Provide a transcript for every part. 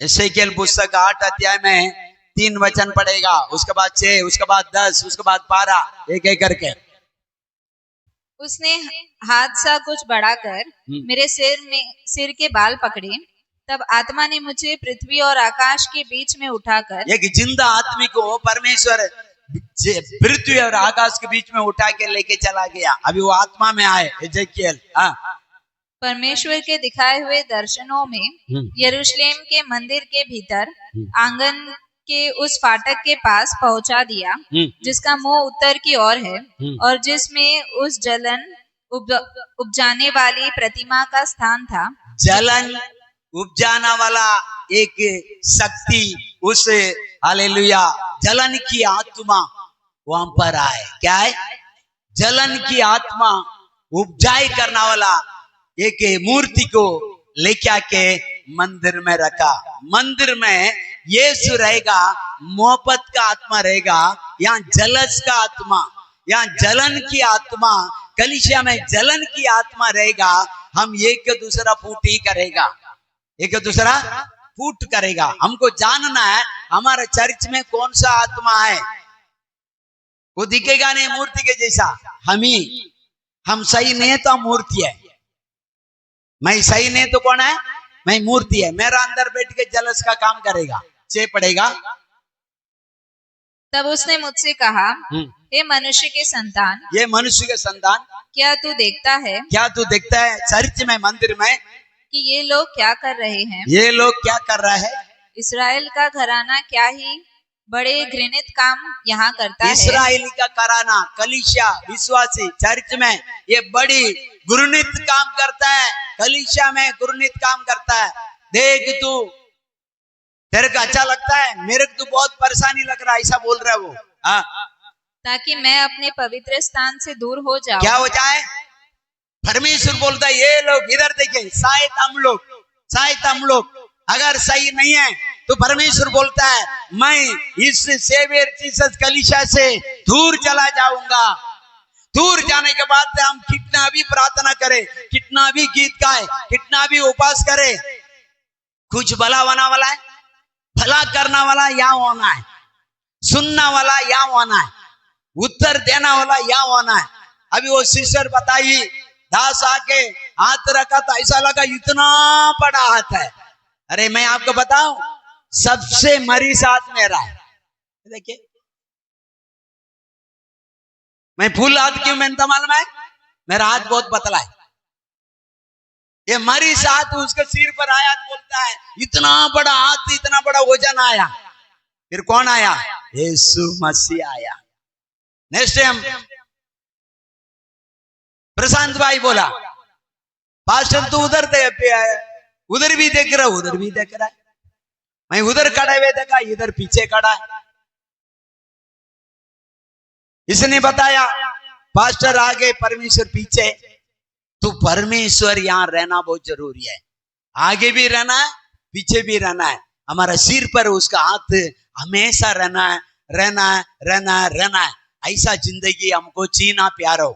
एसेकिएल पुस्तक 8 अध्याय में 3 वचन पढ़ेगा, उसके बाद 6, उसके बाद 10, उसके बाद 12, एक एक करके। उसने हाथ सा कुछ बढ़ाकर मेरे सिर के बाल पकड़े। तब आत्मा ने मुझे पृथ्वी और आकाश के बीच में उठाकर, एक जिंदा आदमी को परमेश्वर पृथ्वी और आकाश के बीच में उठा के लेके चला गया। अभी वो आत्मा में आए एजेकिएल। परमेश्वर के दिखाए हुए दर्शनों में यरूशलेम के मंदिर के भीतर आंगन के उस फाटक के पास पहुंचा दिया जिसका मुंह उत्तर की ओर है, और जिसमें उस जलन उपजाने वाली प्रतिमा का स्थान था। जलन उपजाना वाला एक शक्ति, उस हालेलुया जलन की आत्मा वहां पर आए। क्या है? जलन की आत्मा उपजाई करने वाला एक मूर्ति को लेके आके मंदिर में रखा। मंदिर में यीशु रहेगा, मोहब्बत का आत्मा रहेगा, यहाँ जलस का आत्मा, यहाँ जलन की आत्मा, कलीसिया में जलन की आत्मा रहेगा। हम एक दूसरा फूट ही करेगा, एक दूसरा फूट करेगा। हमको जानना है हमारे चर्च में कौन सा आत्मा है। वो दिखेगा नहीं मूर्ति के जैसा। हम सही नहीं तो मूर्ति है। मैं सही नहीं तो कौन है? मैं मूर्ति है। मेरा अंदर बैठ के जलस का काम करेगा, चे पड़ेगा। तब उसने मुझसे कहा, हे मनुष्य के संतान, ये मनुष्य के संतान, क्या तू देखता है? क्या तू देखता है चर्च में, मंदिर में, कि ये लोग क्या कर रहे हैं? ये लोग क्या कर रहे हैं? इस्राएल का घराना क्या ही बड़े घृणित काम यहाँ करता है। इस्राएली का घराना, कलीसिया, विश्वासी चर्च में ये बड़ी घृणित काम करता है। कलीसिया में घृणित काम करता है। देख तू, तेरे को अच्छा लगता है, मेरे को तो बहुत परेशानी लग रहा है, ऐसा बोल रहा है वो। ताकि मैं अपने पवित्र स्थान से दूर हो जाऊं। क्या हो जाए? परमेश्वर बोलता है ये लोग इधर देखें, शायद हम लोग अगर सही नहीं है तो परमेश्वर बोलता है मैं इस सेवियर जीसस कलीसिया से दूर चला जाऊंगा। दूर जाने के बाद हम कितना भी प्रार्थना करें, कितना भी गीत गाए, कितना भी उपास करे, कुछ भला होना वाला है, भला करना वाला यहाँ होना है, सुनना वाला यहाँ होना है, उत्तर देना वाला यहाँ होना है। अभी वो सिस्टर बताई, दास आके हाथ रखा तो ऐसा लगा इतना बड़ा हाथ है। अरे मैं आपको बताऊं, सबसे मरीज हाथ मेरा है। देखिए मैं फुल हाथ क्यों मेहनत मालूम है? मेरा हाथ बहुत पतला है। ये मरीज हाथ उसके सिर पर आया तो बोलता है इतना बड़ा हाथ, इतना बड़ा वजन आया। फिर कौन आया? यीशु मसीह आया। नेक्स्ट टाइम प्रशांत भाई बोला, पास्टर तू उधर उधर भी देख रहा, उधर भी देख रहा है। मैं उधर खड़े हुए देखा, इधर पीछे खड़ा है। इसने बताया पास्टर आगे, परमेश्वर पीछे। तो परमेश्वर यहाँ रहना बहुत जरूरी है। आगे भी रहना है, पीछे भी रहना है। हमारा सिर पर उसका हाथ हमेशा रहना है, रहना है, रहना है, रहना है। ऐसा जिंदगी हमको जीना प्यारो।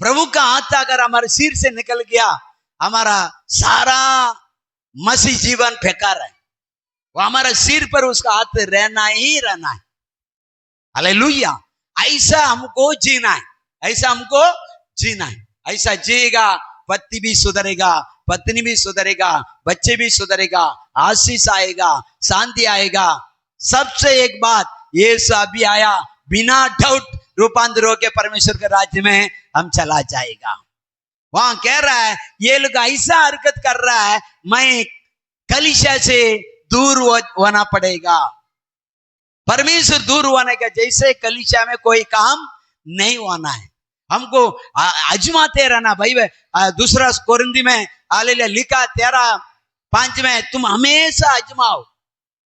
प्रभु का हाथ अगर हमारे सिर से निकल गया, हमारा सारा मसीह जीवन बेकार है। वो हमारा सिर पर उसका हाथ रहना ही रहना है। हालेलुया। ऐसा हमको जीना है, ऐसा हमको जीना है। ऐसा जिएगा, पति भी सुधरेगा, पत्नी भी सुधरेगा, बच्चे भी सुधरेगा, आशीष आएगा, शांति आएगा। सबसे एक बात, यीशु अभी आया, बिना डाउट रूपांतर होकर परमेश्वर के राज्य में हम चला जाएगा। वहां कह रहा है ये लोग ऐसा हरकत कर रहा है, मैं कलीसिया से दूर होना पड़ेगा। परमेश्वर दूर होने का जैसे कलीसिया में कोई काम नहीं होना है। हमको आजमाते रहना भाई। दूसरा कोरिन्थी में हालेलुया लिखा 13:5 में, तुम हमेशा आजमाओ।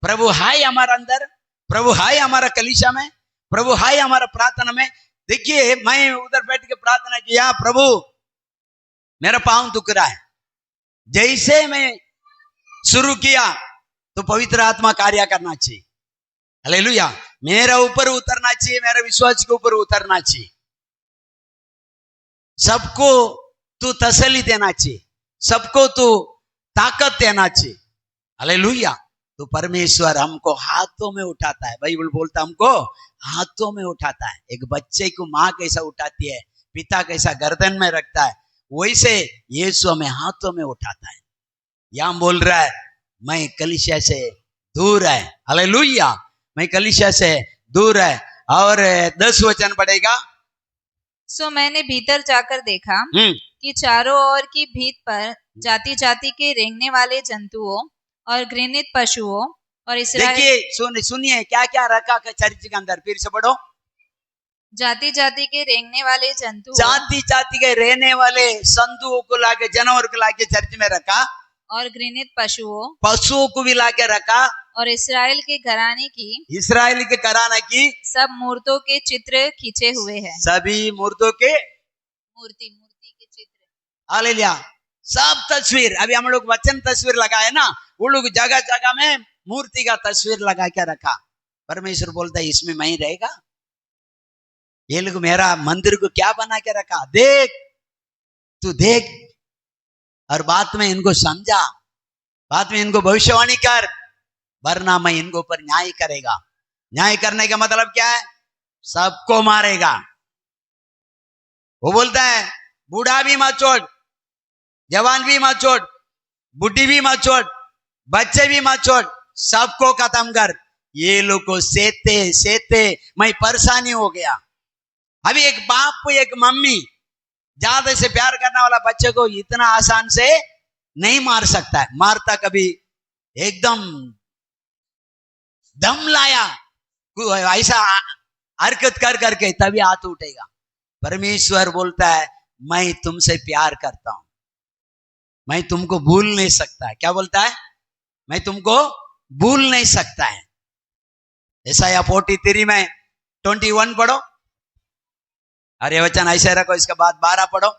प्रभु हाय हमारा अंदर, प्रभु हाय हमारा कलीसिया में, प्रभु हाय हमारा प्रार्थना में। देखिए मैं उधर बैठ के प्रार्थना किया, प्रभु मेरा पांव दुख रहा है। जैसे मैं शुरू किया तो पवित्र आत्मा कार्य करना चाहिए। हालेलुया। मेरा ऊपर उतरना चाहिए, मेरे विश्वास के ऊपर उतरना चाहिए। सबको तू तसल्ली देना चाहिए, सबको तू ताकत देना चाहिए। हालेलुया। तो परमेश्वर हमको हाथों में उठाता है। बाइबल बोलता है हमको हाथों में उठाता है। एक बच्चे को माँ कैसा उठाती है, पिता कैसा गर्दन में रखता है, वैसे यीशु हमें हाथों में उठाता है। यहाँ बोल रहा है मैं कलीसिया से दूर है, हालेलुया, मैं कलीसिया से दूर है। और 10 वचन पढ़ेगा। सो मैंने भीतर जाकर देखा कि चारों ओर की भीत पर जाति जाति के रेंगने वाले जंतुओं और घृणित पशुओं और इस्राएल, देखिए सुनिए क्या क्या रखा चर्च के अंदर, फिर से पढ़ो। जाति जाति के रेंगने वाले जंतु, जाति जाति के रहने वाले संतुओं को लाके, जानवर को लाके चर्च में रखा, और घृणित पशुओं, पशुओं को भी लाके रखा, और इस्राएल के घराने की, इस्राएल के घराने की सब मूर्तों के चित्र खींचे हुए हैं। सभी मूर्तों के मूर्ति के चित्र, हालेलुया, सब तस्वीर। अभी हम लोग वचन तस्वीर लगाए ना, वो लोग जगह जगह में मूर्ति का तस्वीर लगा के रखा। परमेश्वर बोलता है इसमें मैं ही रहेगा। ये लोग मेरा मंदिर को क्या बना के रखा, देख तू देख, और बात में इनको समझा, बात में इनको भविष्यवाणी कर, वरना मैं इनको ऊपर न्याय करेगा। न्याय करने का मतलब क्या है, सबको मारेगा। वो बोलता है बूढ़ा भी मत छोड़, जवान भी मत छोड़, बुढ़ी भी मत छोड़, बच्चे भी मत छोड़, सबको खत्म कर। ये लोग को सेते सेते मैं परेशानी हो गया। अभी एक बाप एक मम्मी ज्यादा से प्यार करने वाला बच्चे को इतना आसान से नहीं मार सकता है। मारता कभी एकदम दम लाया ऐसा हरकत कर करके तभी हाथ उठेगा। परमेश्वर बोलता है मैं तुमसे प्यार करता हूं, मैं तुमको भूल नहीं सकता है। क्या बोलता है, मैं तुमको भूल नहीं सकता है। यशायाह 43 में 21 पढ़ो, अरे वचन ऐसे रखो, इसके बाद 12 पढ़ो।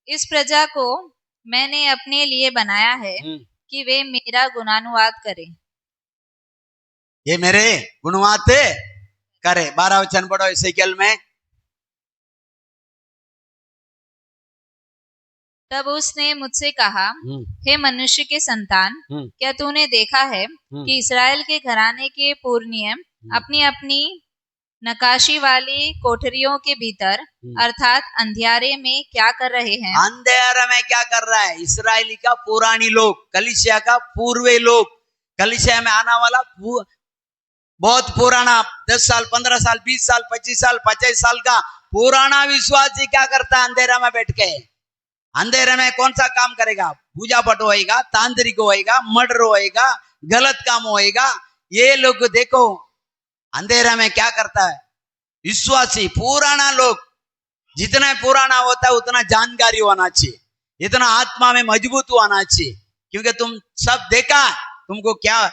इस प्रजा को मैंने अपने लिए बनाया है कि वे मेरा गुणानुवाद करें। ये मेरे गुणवाद करे। 12 वचन पढ़ो एसेकिएल में। तब उसने मुझसे कहा, हे मनुष्य के संतान, क्या तूने देखा है कि इस्राएल के घराने के पुरनिये अपनी अपनी नकाशी वाली कोठरियों के भीतर अर्थात अंधियारे में क्या कर रहे हैं? अंधेरे में क्या कर रहा है? इस्राएली का पुरानी लोग, कलीसिया का पूर्वे लोग, कलीसिया में आना वाला बहुत पुराना 10 साल 15 साल 20 साल 25 साल 50 साल का पुराना विश्वासी क्या करता है? अंधेरा में बैठ के, अंधेरे में कौन सा काम करेगा? पूजा पाठ होएगा, तांत्रिक होएगा, मर्डर होएगा, गलत काम होएगा। ये लोग देखो अंधेरा में क्या करता है? विश्वासी पुराना लोग, जितना पुराना होता है उतना जानकारी होना चाहिए, इतना आत्मा में मजबूत होना चाहिए, क्योंकि तुम सब देखा, तुमको क्या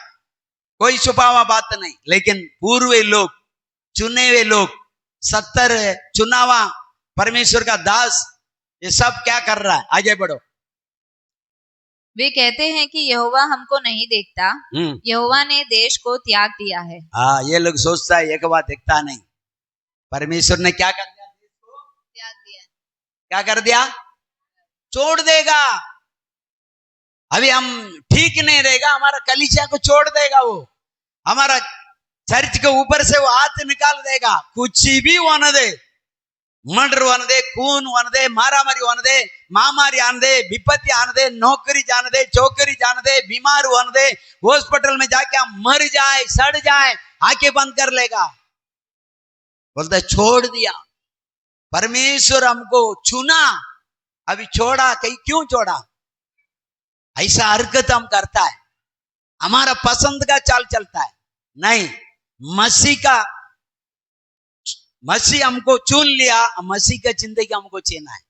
कोई छुपा हुआ बात नहीं। लेकिन पूर्वे लोग, चुने हुए लोग, 70 चुनावा परमेश्वर का दास, ये सब क्या कर रहा है? आगे बढ़ो। वे कहते हैं कि यहोवा हमको नहीं देखता, यहोवा ने देश को त्याग दिया है। हाँ, ये लोग सोचता है एक बात देखता नहीं, परमेश्वर ने क्या कर दिया? देश को त्याग दिया। क्या कर दिया? छोड़ देगा। अभी हम ठीक नहीं रहेगा, हमारा कलीसिया को छोड़ देगा, वो हमारा चर्च के ऊपर से वो हाथ निकाल देगा। कुछ भी होने दे, मर्डर होने दे, खून होने दे, मारामारी होने दे, महामारी आने दे, विपत्ति आने दे, नौकरी जाने दे, चौकरी जाने दे, बीमार होने दे, हॉस्पिटल में जाके हम मर जाए, सड़ जाए, आंखें बंद कर लेगा। बोलते छोड़ दिया। परमेश्वर हमको चुना, अभी छोड़ा, कहीं क्यों छोड़ा? ऐसा हरकत हम करता है, हमारा पसंद का चाल चलता है। नहीं, मसीह हमको चुन लिया, मसीह का जिंदगी हमको जीना है,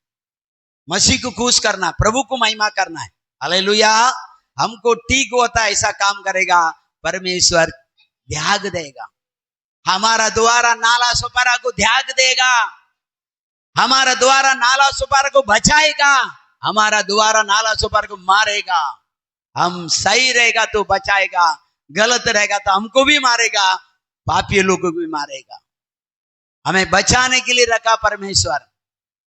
मसीह को खुश करना, प्रभु को महिमा करना है। हालेलुया। हमको ठीक होता है, ऐसा काम करेगा, परमेश्वर त्याग देगा। हमारा द्वारा नाला सुपारा को त्याग देगा, हमारा द्वारा नाला सुपारा को बचाएगा, हमारा द्वारा नाला सुपारा को मारेगा। हम सही रहेगा तो बचाएगा, गलत रहेगा तो हमको भी मारेगा, पापी लोगों को भी मारेगा। हमें बचाने के लिए रखा परमेश्वर,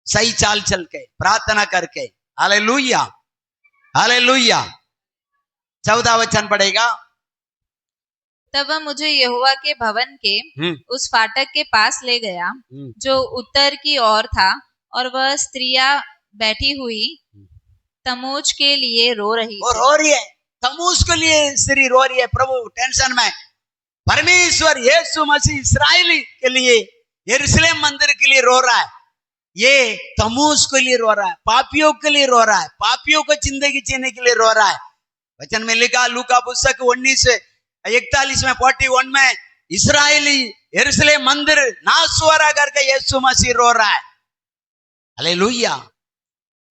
सही चाल चल के, प्रार्थना करके। Hallelujah, hallelujah. 14 वचन पढ़ेगा। तब वह मुझे यहोवा के भवन के उस फाटक के पास ले गया जो उत्तर की ओर था, और वह स्त्रियां बैठी हुई तमूज के लिए रो रही और रो रही है, तमूज के लिए स्त्री रो रही है। प्रभु टेंशन में, परमेश्वर यीशु मसीह इस्राएली के लिए, यरूशलेम मंदिर के लिए रो रहा है। ये तमूज के लिए रो रहा है, पापियों के लिए रो रहा है, पापियों को जिंदगी जीने के लिए रो रहा है। वचन में लिखा, लूका पुस्तक 19:41 में 41 में, इस्राएली यरूशलेम मंदिर नाश हुआ करके यीशु मसीह रो रहा है। हालेलुया।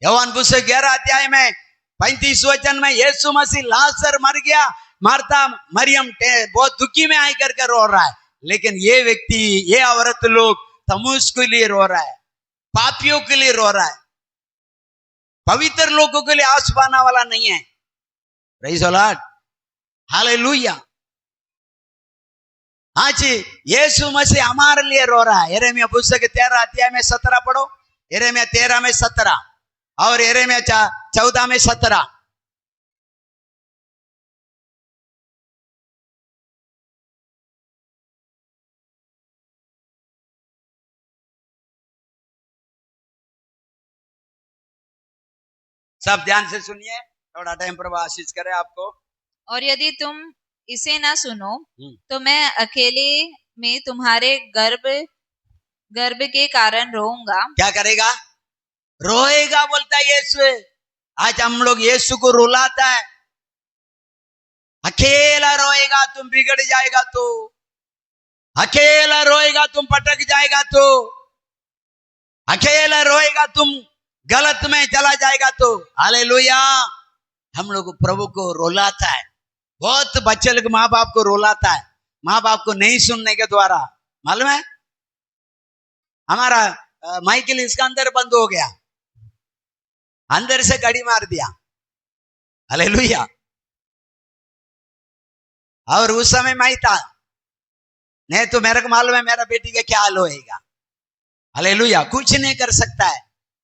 योहान पुस्तक 11 अध्याय में 35 वचन में, यीशु मसीह लाजर मर गया, मार्था मरियम बहुत दुखी में आई करके रो रहा है। लेकिन ये व्यक्ति, ये औरत लोग तमूज के लिए रो रहा है, पापियों के लिए रो रहा है, पवित्र लोगों के लिए आंसू बहाने वाला नहीं है। Praise the Lord, hallelujah. हाँ जी, यीशु मसीह हमारे लिए रो रहा है। यिर्मयाह पुस्तक 13 अध्याय में 17 पढ़ो। यिर्मयाह 13 में 17 और यिर्मयाह 14 में 17। सब ध्यान से सुनिए, थोड़ा टाइम प्रभु आशीष करे आपको। और यदि तुम इसे ना सुनो तो मैं अकेले में तुम्हारे गर्भ के कारण रोऊंगा। क्या करेगा? रोएगा, बोलता है यीशु। आज हम लोग यीशु को रुलाता है। अकेला रोएगा तुम बिगड़ जाएगा तो, अकेला रोएगा तुम पटक जाएगा तो, अकेला रोएगा तुम गलत में चला जाएगा तो। हालेलुया। हम लोग प्रभु को रुलाता है। बहुत बच्चे लोग माँ बाप को रुलाता है, माँ बाप को नहीं सुनने के द्वारा। मालूम है, हमारा माइकल इसका अंदर बंद हो गया, अंदर से कड़ी मार दिया। हालेलुया। और उस समय मैं था, नहीं तो मेरे को मालूम है मेरा बेटी का क्या हाल होएगा। हालेलुया। कुछ नहीं कर सकता है।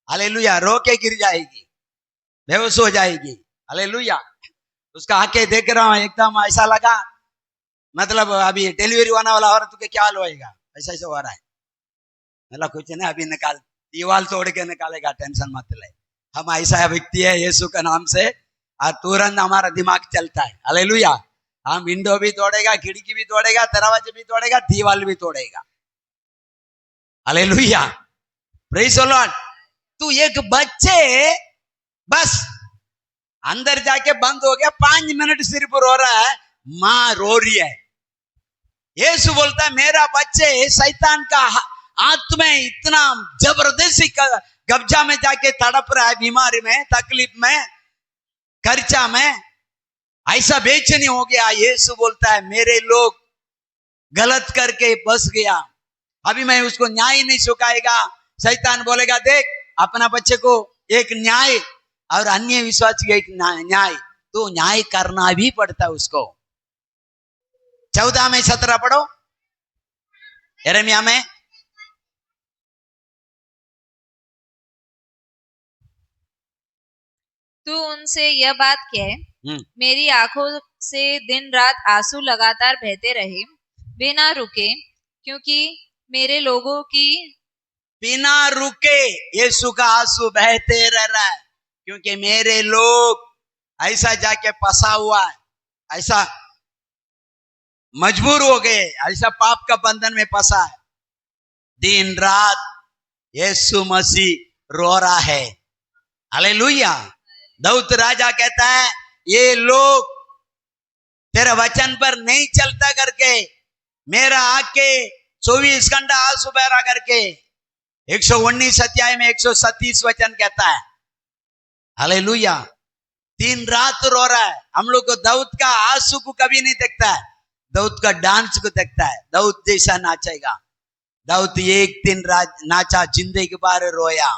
हालेलुया। रो के गिर जाएगी, बेहोश हो जाएगी। हालेलुया। उसका आके देख रहा हूं, एकदम ऐसा लगा मतलब अभी डिलीवरी होने वाला औरत के क्या हाल होएगा, ऐसा ऐसा हो रहा है। मतलब कुछ नहीं, अभी निकाल, दीवार तोड़ के निकालेगा, टेंशन मत ले। हम ऐसा व्यक्ति है यीशु के नाम से, और तुरंत हमारा दिमाग चलता है। हालेलुया। हम विंडो भी तोड़ेगा, खिड़की भी तोड़ेगा, दरवाजे भी तोड़ेगा, दीवार भी तोड़ेगा। हालेलुया। Praise the Lord. तू एक बच्चे बस अंदर जाके बंद हो गया, 5 मिनट सिर्फ रो रहा है, मां रो रही है। यीशु बोलता है मेरा बच्चे शैतान का हाथ में इतना जबरदस्ती कब्जा में जाके तड़प रहा है, बीमारी में, तकलीफ में, खर्चा में, ऐसा बेचैनी हो गया। यीशु बोलता है मेरे लोग गलत करके बस गया, अभी मैं उसको न्याय नहीं चुकाएगा। शैतान बोलेगा देख अपना बच्चे को एक न्याय और अन्य विश्वास की एक न्याय, तो न्याय करना भी पड़ता है उसको। 14 में 17 पढ़ो, यिर्मयाह में। तू उनसे यह बात कह, मेरी आंखों से दिन रात आंसू लगातार बहते रहे, वे ना रुके, क्योंकि मेरे लोगों की बिना रुके यीशु का आंसू बहते रह रहा है, क्योंकि मेरे लोग ऐसा जाके फंसा हुआ है, ऐसा मजबूर हो गए, ऐसा पाप का बंधन में फंसा है। दिन रात यीशु मसीह रो रहा है। हालेलुया। दाऊद राजा कहता है ये लोग तेरा वचन पर नहीं चलता करके मेरा आके 24 घंटा आंसू बहरा करके। 119 अध्याय में 137 वचन कहता है। हालेलुया। दिन रात रो रहा है। हम लोग को दाऊद का आंसू को कभी नहीं देखता है, दाऊद का डांस को देखता है। दाऊद जैसा नाचेगा। दाऊद एक दिन नाचा, जिंदगी बार रोया,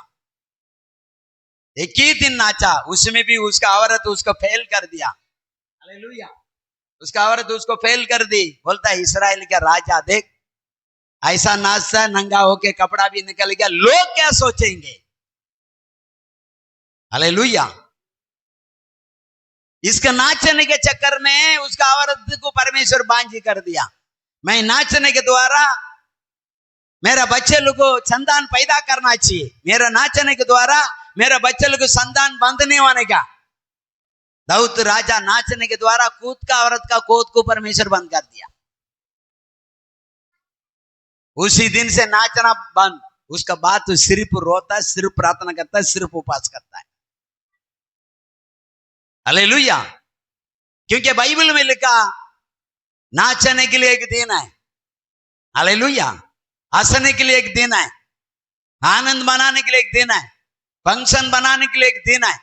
एक ही दिन नाचा, उसमें भी उसका औरत उसको फेल कर दिया। हालेलुया। उसका औरत उसको फेल कर दी, बोलता है इस्राएल का राजा देख ऐसा नाचता है, नंगा होके कपड़ा भी निकल गया, लोग क्या सोचेंगे। हालेलुया। इसका नाचने के चक्कर में उसका औरत को परमेश्वर बांझी कर दिया। मैं नाचने के द्वारा मेरा बच्चे लोग को संतान पैदा करना चाहिए, मेरा नाचने के द्वारा मेरा बच्चे लोग को संतान बंद नहीं होने का। दाऊद राजा नाचने के द्वारा कूद का औरत का कोद को परमेश्वर बंद कर दिया। उसी दिन से नाचना बंद। उसका बाद तो सिर्फ रोता है, सिर्फ प्रार्थना करता है, सिर्फ उपवास करता है। हालेलुया। क्योंकि बाइबल में लिखा नाचने के लिए एक दिन है, हालेलुया, हंसने के लिए एक दिन है, आनंद मनाने के लिए एक दिन है, फंक्शन बनाने के लिए एक दिन है,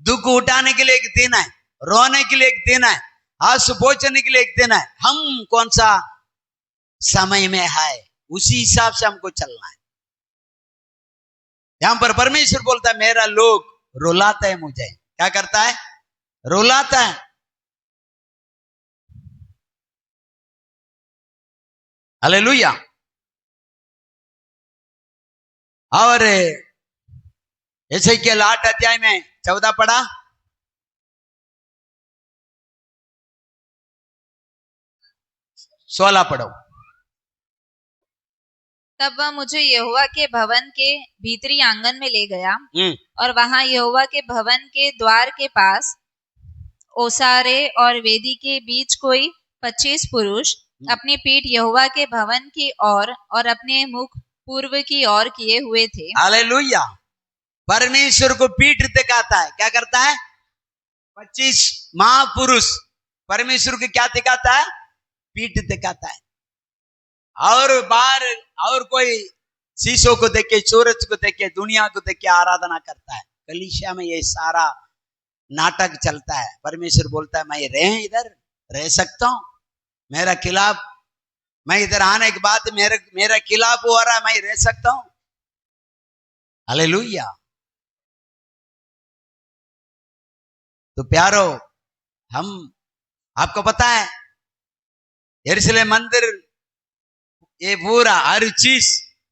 दुख उठाने के लिए एक दिन है, रोने के लिए एक दिन है, आंसू पोंछने के लिए एक दिन है। हम कौन सा समय में है, उसी हिसाब से हमको चलना है। यहां पर परमेश्वर बोलता है मेरा लोग रुलाता है मुझे। क्या करता है? रुलाता है। हालेलुया। और एसेकियेल 8 अध्याय में 14 पढ़ा, 16 पढ़ो। तब वह मुझे यहोवा के भवन के भीतरी आंगन में ले गया और वहां यहोवा के भवन के द्वार के पास ओसारे और वेदी के बीच कोई 25 पुरुष अपनी पीठ यहोवा के भवन की ओर और अपने मुख पूर्व की ओर किए हुए थे। हालेलुया। परमेश्वर को पीठ दिखाता है। क्या करता है? 25 महापुरुष परमेश्वर को क्या दिखाता है? पीठ दिखाता है। और बाहर और कोई शीशों को देख के, सूरज को देख के, दुनिया को देख के आराधना करता है। कलीसिया में ये सारा नाटक चलता है। परमेश्वर बोलता है मैं इधर रह सकता हूं, मेरा खिलाफ, मैं इधर आने के बाद मेरा खिलाफ हो रहा है, मैं रह सकता हूं। हालेलुया। तो प्यारो, हम आपको पता है यरूशलेम मंदिर ये पूरा हर चीज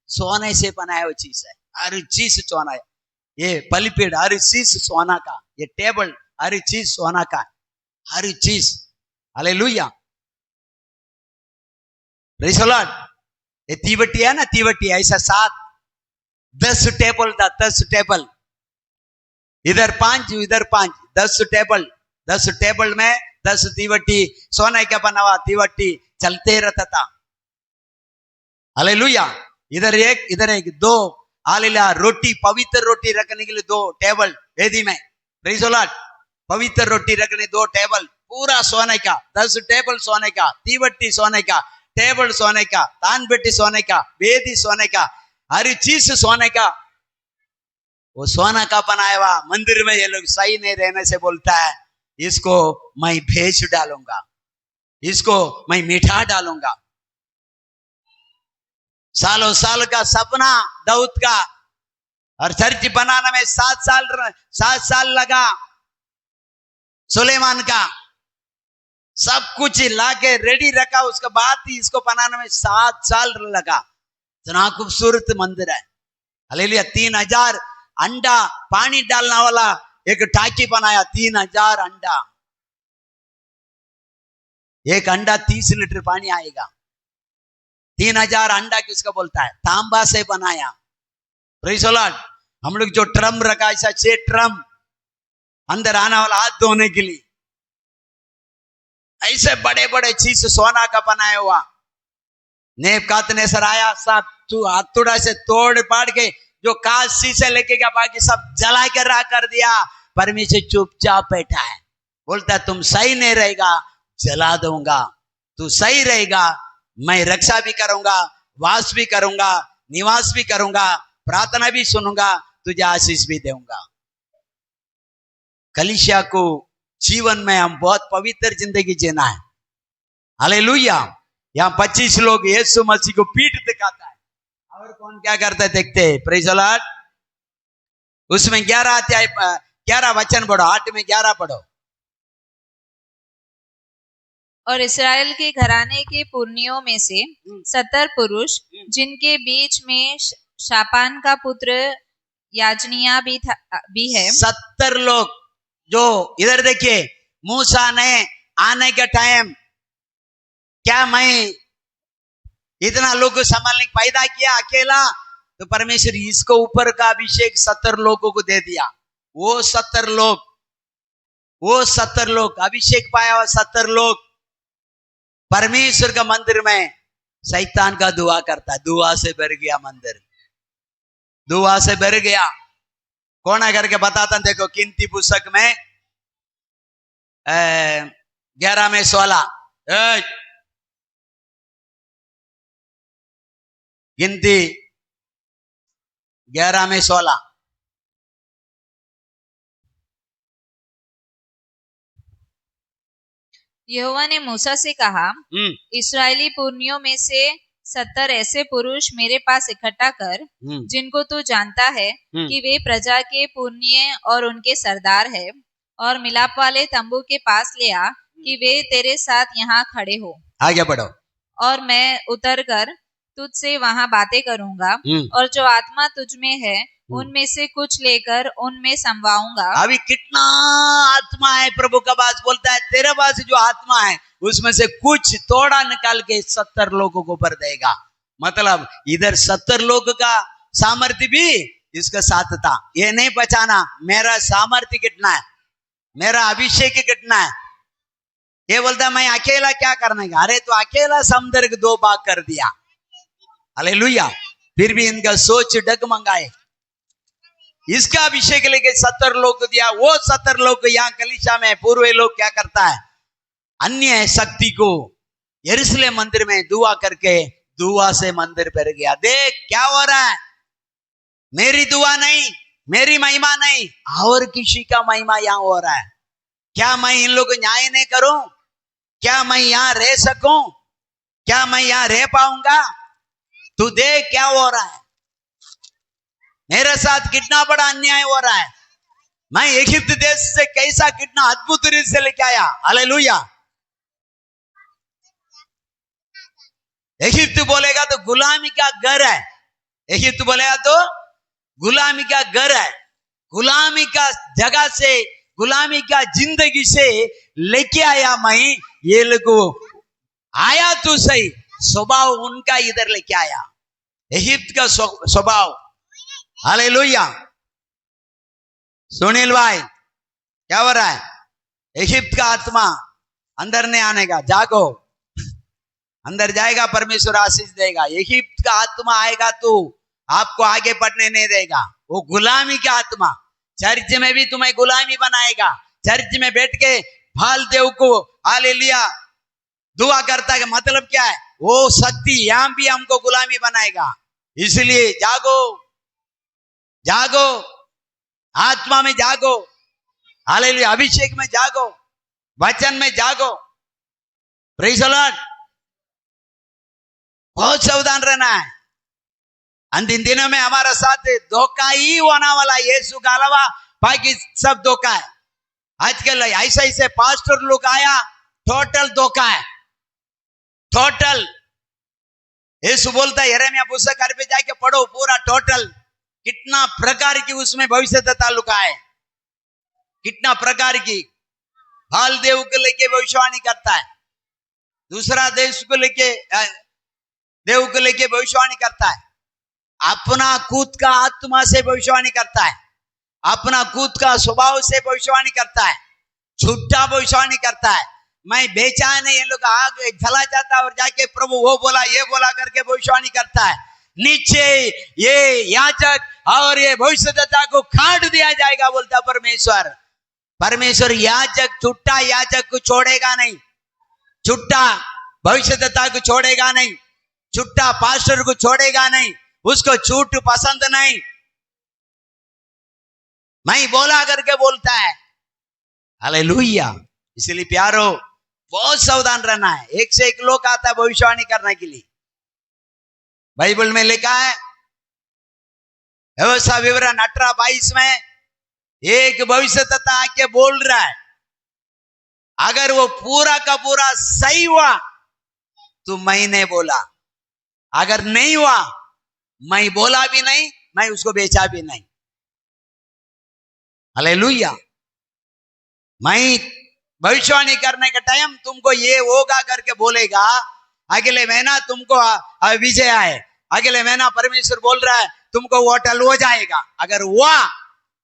सोने से बनाया हुआ चीज है। हर चीज सोना है। ये बलिपीठ हर चीज सोना का, ये टेबल हर चीज सोना का, हर चीज। हालेलुया। Praise the Lord. ये तीवटी है ना, तीवटी ऐसा 10 टेबल था, 10 टेबल, इधर 5 इधर 5, 10 टेबल, 10 टेबल में 10 तीवटी, सोने का बना हुआ तीवटी चलते रहता था। हालेलुया। इधर एक इधर एक, 2 हालेलुया। रोटी, पवित्र रोटी रखने के लिए 2 टेबल वेदी में। Praise the Lord. पवित्र रोटी रखने 2 टेबल, पूरा सोने का, 10 टेबल सोने का, तीवटी सोने का, टेबल सोने का, तान बेटी सोने का, वेदी सोने का, हर चीज सोने का। वो सोना का बनाया हुआ मंदिर में ये लोग सही नहीं रहने से बोलता है इसको मैं भेज डालूंगा, इसको मैं मिठा डालूंगा। सालों साल का सपना दाऊद का, और चर्च बनाने में 7 साल लगा सुलेमान का। सब कुछ लाके रेडी रखा, उसके बाद ही इसको बनाने में 7 साल लगा। इतना खूबसूरत मंदिर है। हालेलुया। 3000 अंडा पानी डालने वाला एक टाकी बनाया, 3000 अंडा। एक अंडा 30 लीटर पानी आएगा। 3000 अंडा किसका बोलता है? तांबा से बनाया। Praise the Lord. हम लोग जो ट्रम रखा, ऐसा 6 ट्रम अंदर आने वाला हाथ धोने के लिए, ऐसे बड़े बड़े चीज सोना का बनाया हुआ। नेबुकदनेस्सर आया, सब हथौड़ा से तोड़ पाड़ के जो कांच शीशे लेके गया, बाकी सब जला के रहा कर दिया। परमेश्वर चुपचाप बैठा है, बोलता है तुम सही नहीं रहेगा जला दूंगा, तू सही रहेगा मैं रक्षा भी करूंगा, वास भी करूंगा, निवास भी करूंगा, प्रार्थना भी सुनूंगा, तुझे आशीष भी दूंगा। कलीसिया को जीवन में हम बहुत पवित्र जिंदगी जीना है। हालेलुया। यहाँ 25 लोग यीशु मसीह को पीठ दिखाता है, और कौन क्या करता है देखते हैं। Praise the Lord. उसमें 11 अध्याय 11 वचन पढ़ो, 8 में 11 पढ़ो। और इसराइल के घराने के पुरनियों में से 70 पुरुष, जिनके बीच में शापान का पुत्र याजनिया भी है। 70 लोग जो इधर देखिए, मूसा ने आने के टाइम क्या मैं इतना लोग को संभालने पैदा किया अकेला, तो परमेश्वर इसको ऊपर का अभिषेक 70 लोगों को दे दिया। वो 70 लोग अभिषेक पाया हुआ 70 लोग परमेश्वर का मंदिर में शैतान का दुआ करता है। दुआ से भर गया मंदिर, दुआ से भर गया। कौन है करके बताता, देखो गिनती पुस्तक में 11 में 16, गिनती 11 में 16। यहोवा ने मूसा से कहा, इस्राएली पुरनियों में से 70 ऐसे पुरुष मेरे पास इकट्ठा कर, जिनको तू जानता है कि वे प्रजा के पुरनिये और उनके सरदार है, और मिलाप वाले तंबू के पास ले आ कि वे तेरे साथ यहाँ खड़े हो। आगे बढ़ो। और मैं उतर कर तुझसे वहां बातें करूंगा, और जो आत्मा तुझ में है उनमें से कुछ लेकर उनमें समवाऊंगा। अभी कितना आत्मा है, प्रभु का बात बोलता है, तेरे पास जो आत्मा है उसमें से कुछ थोड़ा निकाल के 70 लोगों को भर देगा। मतलब इधर 70 लोग का सामर्थ्य भी इसका साथ था। ये नहीं पहचाना मेरा सामर्थ्य कितना है, मेरा अभिषेक कितना है। ये बोलता मैं अकेला क्या करने का, अरे तो अकेला समुद्र को 2 भाग कर दिया। हालेलुया। फिर भी इनका सोच डगमगाए। इसका अभिषेक लेके 70 लोग को दिया। वो 70 लोग यहाँ कलीसिया में पूर्व लोग क्या करता है, अन्य शक्ति को यरूशलेम मंदिर में दुआ करके दुआ से मंदिर भर गया। देख क्या हो रहा है, मेरी दुआ नहीं, मेरी महिमा नहीं, और किसी का महिमा यहाँ हो रहा है। क्या मैं इन लोगों को न्याय नहीं करूं? क्या मैं यहाँ रह सकूं? क्या मैं यहाँ रह पाऊंगा? तू देख क्या हो रहा है, मेरे साथ कितना बड़ा अन्याय हो रहा है। मैं इजिप्ट देश से कैसा कितना अद्भुत रीति से लेके आया। हालेलुया। इजिप्त बोलेगा तो गुलामी का घर है, इजिप्त बोलेगा तो गुलामी का घर है। गुलामी का जगह से, गुलामी का जिंदगी से लेके आया मैं। ये लोग आया तो सही, स्वभाव उनका इधर लेके आया, इजिप्त का स्वभाव। हालेलुया। सुनील भाई क्या हो रहा है, इजिप्त का आत्मा अंदर नहीं आने का, जागो, अंदर जाएगा परमेश्वर आशीष देगा। इजिप्त का आत्मा आएगा तो आपको आगे बढ़ने नहीं देगा। वो गुलामी का आत्मा चर्च में भी तुम्हें गुलामी बनाएगा। चर्च में बैठ के भाल देव को हालेलुया दुआ करता है, मतलब क्या है, वो शक्ति यहां भी हमको गुलामी बनाएगा। इसलिए जागो, जागो, आत्मा में जागो, हालेलुया, अभिषेक में जागो, वचन में जागो। Praise the Lord. बहुत सावधान रहना है। अंतिम दिनों में हमारा साथ धोखा ही होने वाला, यीशु का अलावा बाकी सब धोखा है। आजकल ऐसे ऐसे पास्टर लोग आया, टोटल धोखा है, टोटल। यीशु बोलता है यिर्मयाह पुस्तक पे जाके पढ़ो, पूरा टोटल कितना प्रकार की उसमें भविष्यता लुका है, कितना प्रकार की। बाल देव को लेके भविष्यवाणी करता है, दूसरा देश को लेके देव को लेके भविष्यवाणी करता है, अपना खुद का आत्मा से भविष्यवाणी करता है, अपना खुद का स्वभाव से भविष्यवाणी करता है, झूठा भविष्यवाणी करता है। मैं बेचा नहीं, ये लोग आगे चला जाता और जाके प्रभु वो बोला ये बोला करके भविष्यवाणी करता है। नीचे ये याजक और ये भविष्यद्वक्ता को काट दिया जाएगा बोलता परमेश्वर। परमेश्वर याजक, झूठा याजक को छोड़ेगा नहीं, झूठा भविष्यद्वक्ता को छोड़ेगा नहीं, झूठा पास्टर को छोड़ेगा नहीं, उसको झूठ पसंद नहीं। मैं बोला करके बोलता है। हालेलुया। इसलिए प्यारो बहुत सावधान रहना है। एक से एक लोग आता है भविष्यवाणी करने के लिए। बाइबल में लिखा है व्यवस्था विवरण 18:22 में एक भविष्यद्वक्ता आके बोल रहा है, अगर वो पूरा का पूरा सही हुआ तो मैंने बोला, अगर नहीं हुआ मैं बोला भी नहीं, मैं उसको बेचा भी नहीं। हालेलुया। मैं भविष्यवाणी करने का टाइम तुमको ये होगा करके बोलेगा, अगले महीना तुमको विजय आए, अगले महीना परमेश्वर बोल रहा है तुमको होटल हो जाएगा। अगर हुआ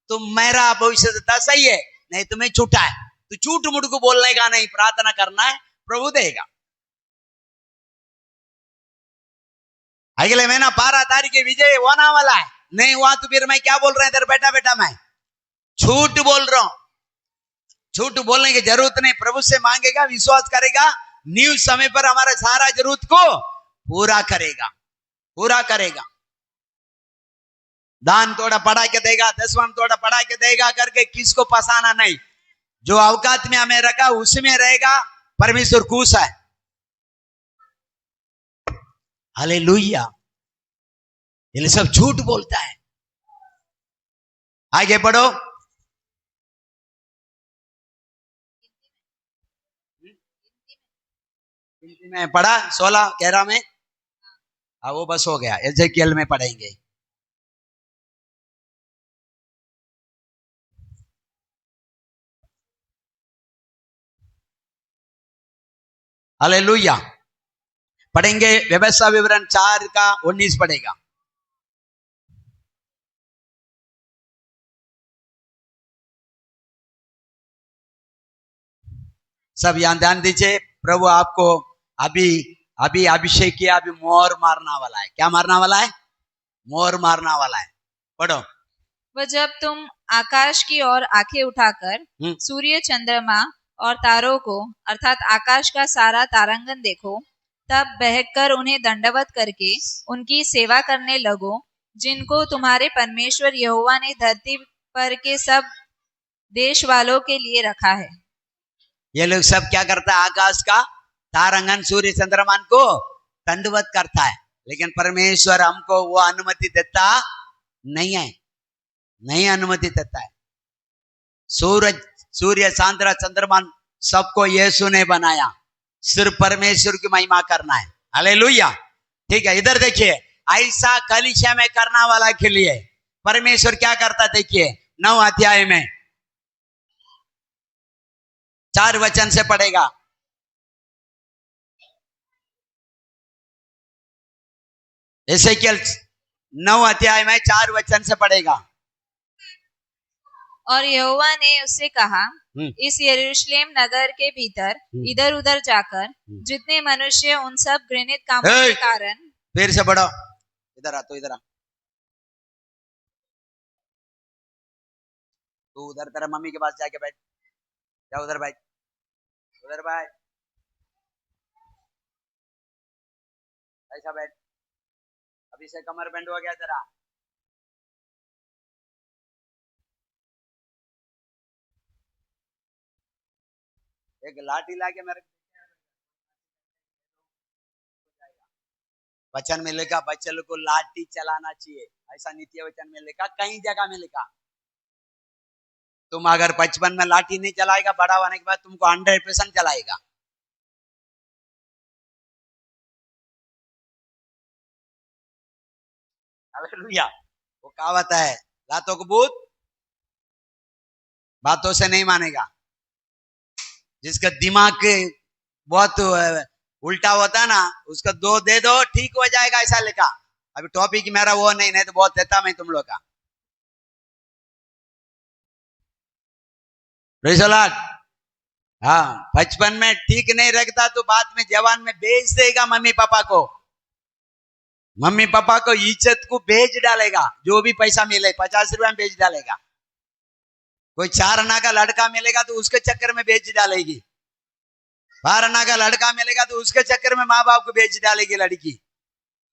तो मेरा भविष्य सही है, नहीं तुम्हें झूठा है। तो झूठ मुठ को बोलने का नहीं, प्रार्थना करना है, प्रभु देगा। अगले महीना 12 तारीख के विजय होने वाला है, नहीं हुआ तो फिर मैं क्या बोल रहा हूं तेरे बेटा बेटा, मैं झूठ बोल रहा हूं। झूठ बोलने की जरूरत नहीं, प्रभु से मांगेगा, विश्वास करेगा, न्यूज समय पर हमारा सारा जरूरत को पूरा करेगा, पूरा करेगा। दान थोड़ा बढ़ा के देगा, दसवां थोड़ा बढ़ा के देगा करके किसको फंसाना नहीं। जो औकात में हमें रखा उसमें रहेगा, परमेश्वर खुश है। हालेलुया। ये सब झूठ बोलता है। आगे बढ़ो। में पढ़ा 16 11 में, वो बस हो गया, एजेकियल में पढ़ेंगे। हालेलुया। पढ़ेंगे व्यवस्था विवरण 4 का 19 पढ़ेगा। सब यहां ध्यान दीजिए। प्रभु आपको अभी अभी अभिषेक किया, अभी मोर मारना वाला है। क्या मारना वाला है? मोर मारना वाला है। पढ़ो। वह जब तुम आकाश की ओर आंखें उठाकर सूर्य, चंद्रमा और तारों को अर्थात आकाश का सारा तारांगन देखो, तब बहकर उन्हें दंडवत करके उनकी सेवा करने लगो, जिनको तुम्हारे परमेश्वर यहोवा ने धरती पर के सब देश वालों के लिए रखा है। ये लोग सब क्या करता है? आकाश का तारांगन, सूर्य, चंद्रमा को दंडवत करता है, लेकिन परमेश्वर हमको वो अनुमति देता नहीं है, नहीं अनुमति देता है। सूरज, सूर्य, चांद्र, चंद्रमा सबको यीशु ने बनाया, सिर्फ परमेश्वर की महिमा करना है। हालेलुया। ठीक है, इधर देखिए, ऐसा कलीसिया में करना वाला के लिए परमेश्वर क्या करता, देखिए 9 अध्याय में 4 वचन से पढ़ेगा। एसेकियल 9 अध्याय में 4 वचन से पढ़ेगा। और यहोवा ने उससे कहा, इस यरूशलेम नगर के भीतर इधर उधर जाकर जितने मनुष्य उन सब घृणित कामों के कारण। फिर से पढ़ो, इधर आ, तो इधर आ, तू उधर तेरा मम्मी के पास जाके बैठ, जा उधर बैठ, उधर बैठ, ऐसा बैठ। अभी से कमर बेंड हो गया तेरा। एक लाठी लाके मेरे वचन में लिखा, बच्चे को लाठी चलाना चाहिए, ऐसा नित्य वचन में लिखा, कई जगह में लिखा। तुम अगर 55 में लाठी नहीं चलाएगा, बड़ा होने के बाद तुमको 100% चलाएगा। हालेलुया। वो कहावत है, लातों को भूत बातों से नहीं मानेगा। जिसका दिमाग बहुत उल्टा होता ना, उसका 2 दे दो, ठीक हो जाएगा, ऐसा लिखा। अभी टॉपिक मेरा वो नहीं, नहीं तो बहुत देता मैं तुम लोग का। हाँ, 55 में ठीक नहीं रखता तो बाद में जवान में बेच देगा मम्मी पापा को, मम्मी पापा को इज्जत को बेच डालेगा। जो भी पैसा मिले 50 रुपया में बेच डालेगा। कोई 4 आना का लड़का मिलेगा तो उसके चक्कर में बेच डालेगी, 12 आना का लड़का मिलेगा तो उसके चक्कर में माँ बाप को बेच डालेगी लड़की।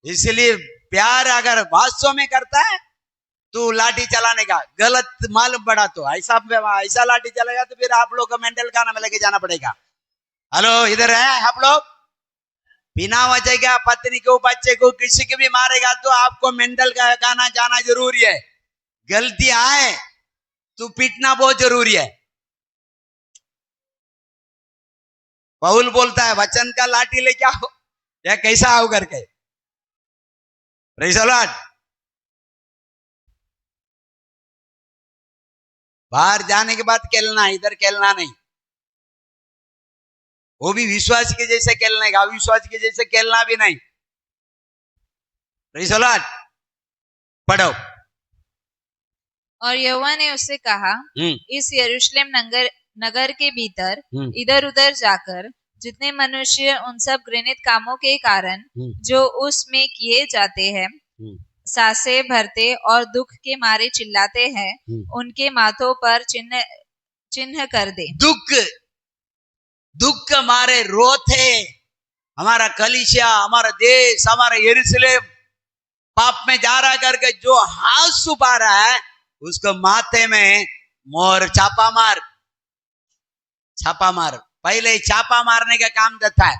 इसलिए प्यार अगर वास्तव में करता है तो लाठी चलाने का गलत मालूम पड़ा तो ऐसा लाठी चलेगा तो फिर आप लोग को मेंटल खाना में लेके जाना पड़ेगा। हेलो, इधर है आप लोग? बिना वजह का पत्नी को, बच्चे को, किसी को भी मारेगा तो आपको मेंटल का खाना जाना जरूरी है। गलती आए तो पीटना बहुत जरूरी है। पौल बोलता है वचन का लाठी लेके आओ या कैसा आओ करके। Praise the Lord. बाहर जाने के बाद खेलना, इधर खेलना नहीं। वो भी विश्वास के जैसे खेलने का, अविश्वास के जैसे खेलना भी नहीं। Praise the Lord. पढ़ो। और यहोवा ने उससे कहा, इस यरूशलेम नगर के भीतर इधर उधर जाकर जितने मनुष्य उन सब घृणित कामों के कारण जो उसमें किए जाते हैं सांसें भरते और दुख के मारे चिल्लाते हैं, उनके माथों पर चिन्ह कर दे। दुख के मारे रोते, हमारा कलीसिया, हमारा देश, हमारा यरूशलेम पाप में जा रहा करके जो हाथ सुपा रहा है उसको माथे में मोर छापा मार। पहले छापा मारने का काम देता है।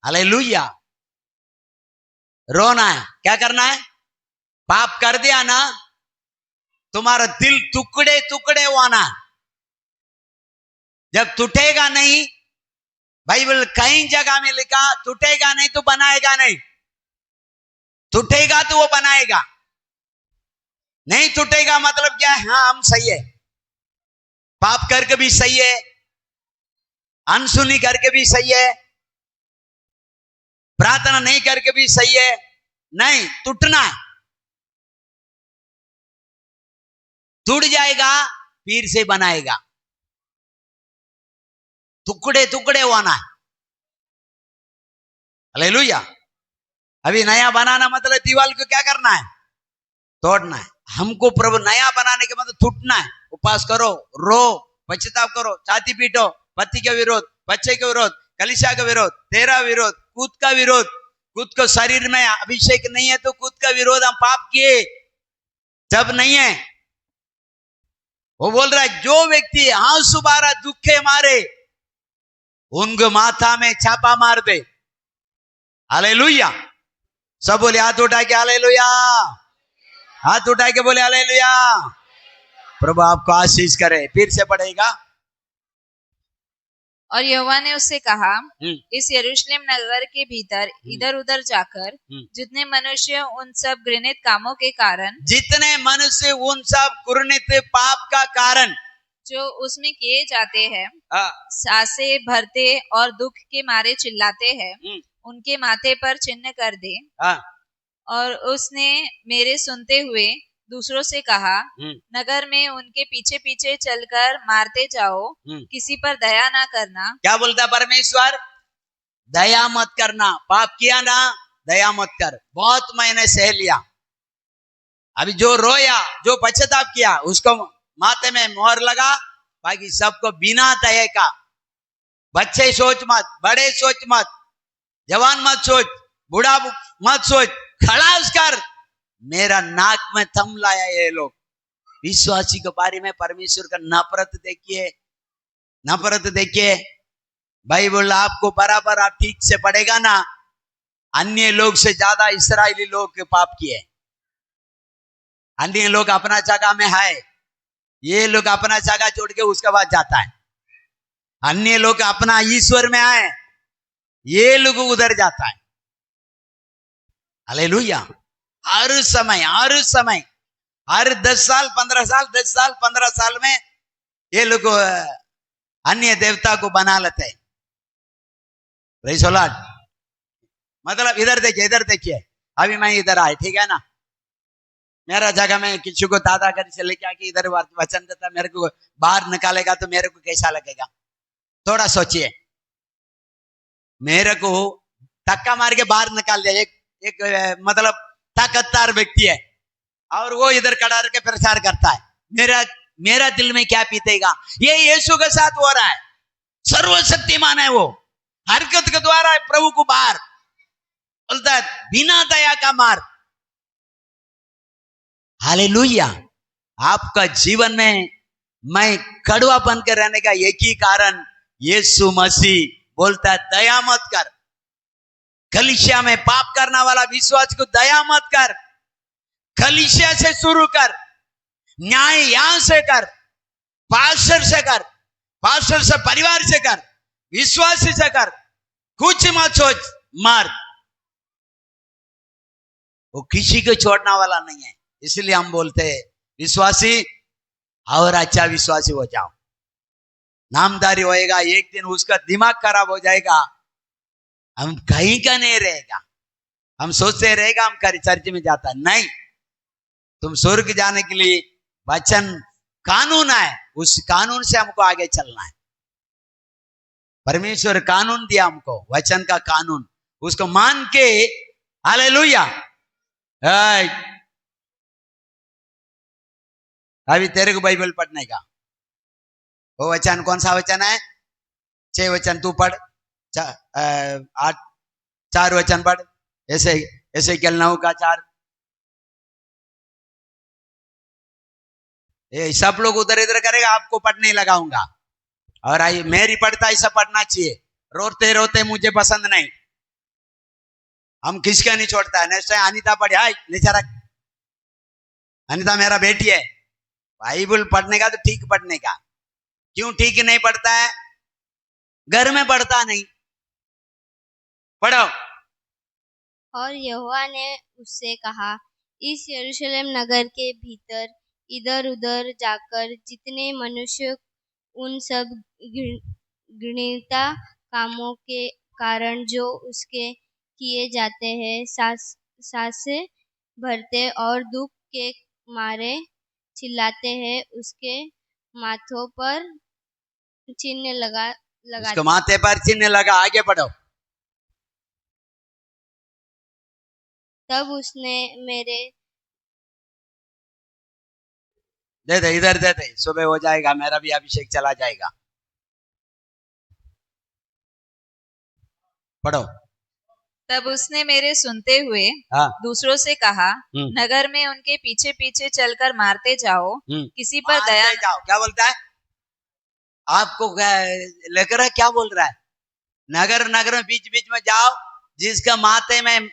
हालेलुया। रोना है, क्या करना है? पाप कर दिया ना, तुम्हारा दिल टुकड़े टुकड़े होना। जब टूटेगा नहीं, बाइबल कई जगह में लिखा टूटेगा नहीं तो बनाएगा नहीं। टूटेगा तो वो बनाएगा, नहीं टूटेगा मतलब क्या है? हाँ हम सही है, पाप करके भी सही है, अनसुनी करके भी सही है, प्रार्थना नहीं करके भी सही है। नहीं, टूटना है। टूट जाएगा फिर से बनाएगा। टुकड़े टुकड़े होना है। हालेलुया। अभी नया बनाना मतलब दीवार को क्या करना है? तोड़ना है। हमको प्रभु नया बनाने के मतलब टूटना है। उपवास करो, रो, पश्चाताप करो, छाती पीटो, पति के विरोध, बच्चे के विरोध, कलीसिया का विरोध, तेरा विरोध, खुद का विरोध। खुद को शरीर में अभिषेक नहीं है तो खुद का विरोध हम पाप किए जब नहीं है। वो बोल रहा है जो व्यक्ति आंसू बारा दुखे मारे उनको माथा में छापा मार दे। हालेलुया। सब बोले हाथ उठा के हालेलुया, हाथ उठा के बोले हालेलुया। प्रभु आपको आशीष करे। फिर से पढ़ेगा। और यहोवा ने उससे कहा, इस यरूशलेम नगर के भीतर इधर उधर जाकर जितने मनुष्य उन सब घृणित कामों के कारण, जितने मनुष्य उन सब घृणित पाप का कारण जो उसमें किए जाते हैं, सांसें भरते और दुख के मारे चिल्लाते हैं, उनके माथे पर चिन्ह कर दे। और उसने मेरे सुनते हुए दूसरों से कहा, नगर में उनके पीछे पीछे चलकर मारते जाओ, किसी पर दया ना करना। क्या बोलता परमेश्वर? दया मत करना। पाप किया ना, दया मत कर। बहुत मैंने सह लिया। अभी जो रोया, जो पश्चाताप किया उसको माथे में मोहर लगा। बाकी सबको बिना दया का। बच्चे सोच मत, बड़े सोच मत, जवान मत सोच, बूढ़ा मत सोच, खड़ा कर। मेरा नाक में थम लाया ये लोग। विश्वासी के बारे में परमेश्वर का नफरत देखिए, नफरत देखिए। बाइबल आपको बराबर आप ठीक से पढ़ेगा ना, अन्य लोग से ज्यादा इस्राएली लोग के पाप किए। अन्य लोग अपना जगह में है, ये लोग अपना जगह छोड़ के उसके बाद जाता है। अन्य लोग अपना ईश्वर में आए, ये लोग उधर जाता है। हालेलुया। हर समय हर 10 साल 15 साल 10 साल 15 साल में ये लोग अन्य देवता को बना लेते हैं। Praise the Lord. मतलब इधर देखिए अभी मैं इधर आए, ठीक है ना, मेरा जगह में किसी को दादा कर से लेके आके इधर वचन देता, मेरे को बाहर निकालेगा तो मेरे को कैसा लगेगा? थोड़ा सोचिए। मेरे को धक्का मार के बाहर निकाल दिया एक मतलब ताकतदार व्यक्ति है और वो इधर खड़ा करके प्रचार करता है। मेरा दिल में क्या बीतेगा? ये यीशु के साथ हो रहा है। सर्वशक्तिमान है वो, हरकत के द्वारा प्रभु को बाहर बोलता है, बिना दया का मार। हालेलुया। आपका जीवन में मैं कड़वा बन के रहने का एक ही कारण यीशु मसीह बोलता है, दया मत कर। कलीसिया में पाप करने वाला विश्वास को दया मत कर। कलीसिया से शुरू कर, न्याय यहां से कर, पास्टर से कर, पास्टर से परिवार से कर, विश्वास से कर, कुछ मत सोच, मार। वो किसी को छोड़ने वाला नहीं है। इसलिए हम बोलते हैं विश्वासी और अच्छा विश्वासी हो जाओ। नामधारी होएगा, एक दिन उसका दिमाग खराब हो जाएगा, हम कहीं का नहीं रहेगा। हम सोचते रहेगा हम चर्च में जाता नहीं। तुम स्वर्ग जाने के लिए वचन कानून है, उस कानून से हमको आगे चलना है। परमेश्वर कानून दिया हमको, वचन का कानून, उसको मान के हालेलुया। अभी तेरे को बाइबल पढ़ने का वो वचन कौन सा वचन है? 6 वचन तू पढ़, 4 वचन पढ़, ऐसे ऐसे क्या 9 का 4। ये सब लोग उधर इधर करेगा, आपको पढ़ने लगाऊंगा। और आई मेरी पढ़ता ऐसा पढ़ना चाहिए, रोते रोते मुझे पसंद नहीं। हम किसका नहीं छोड़ता है। नेक्स्ट अनिता पढ़े, हाय नीचे रख। अनिता मेरा बेटी है, बाइबल पढ़ने का तो ठीक पढ़ने का। क्यों ठीक नहीं पढ़ता है? घर में पढ़ता नहीं। पढ़ो। और यहोवा ने उससे कहा, इस यरूशलेम नगर के भीतर इधर उधर जाकर जितने मनुष्य उन सब घृणित कामों के कारण जो उसके किए जाते हैं सांसें भरते और दुख के मारे चिल्लाते हैं, उसके माथों पर चिन्ह लगा उसके माथे पर चिन्ह लगा। आगे बढ़ो। तब उसने मेरे दे दे, इधर दे दे, सुबह हो जाएगा, मेरा भी अभिषेक चला जाएगा। पढ़ो। तब उसने मेरे सुनते हुए हाँ। दूसरों से कहा, नगर में उनके पीछे पीछे चलकर मारते जाओ, किसी पर दया जाओ। क्या बोलता है? आपको लेकर क्या बोल रहा है? नगर नगर में बीच बीच में जाओ, जिसका माथे में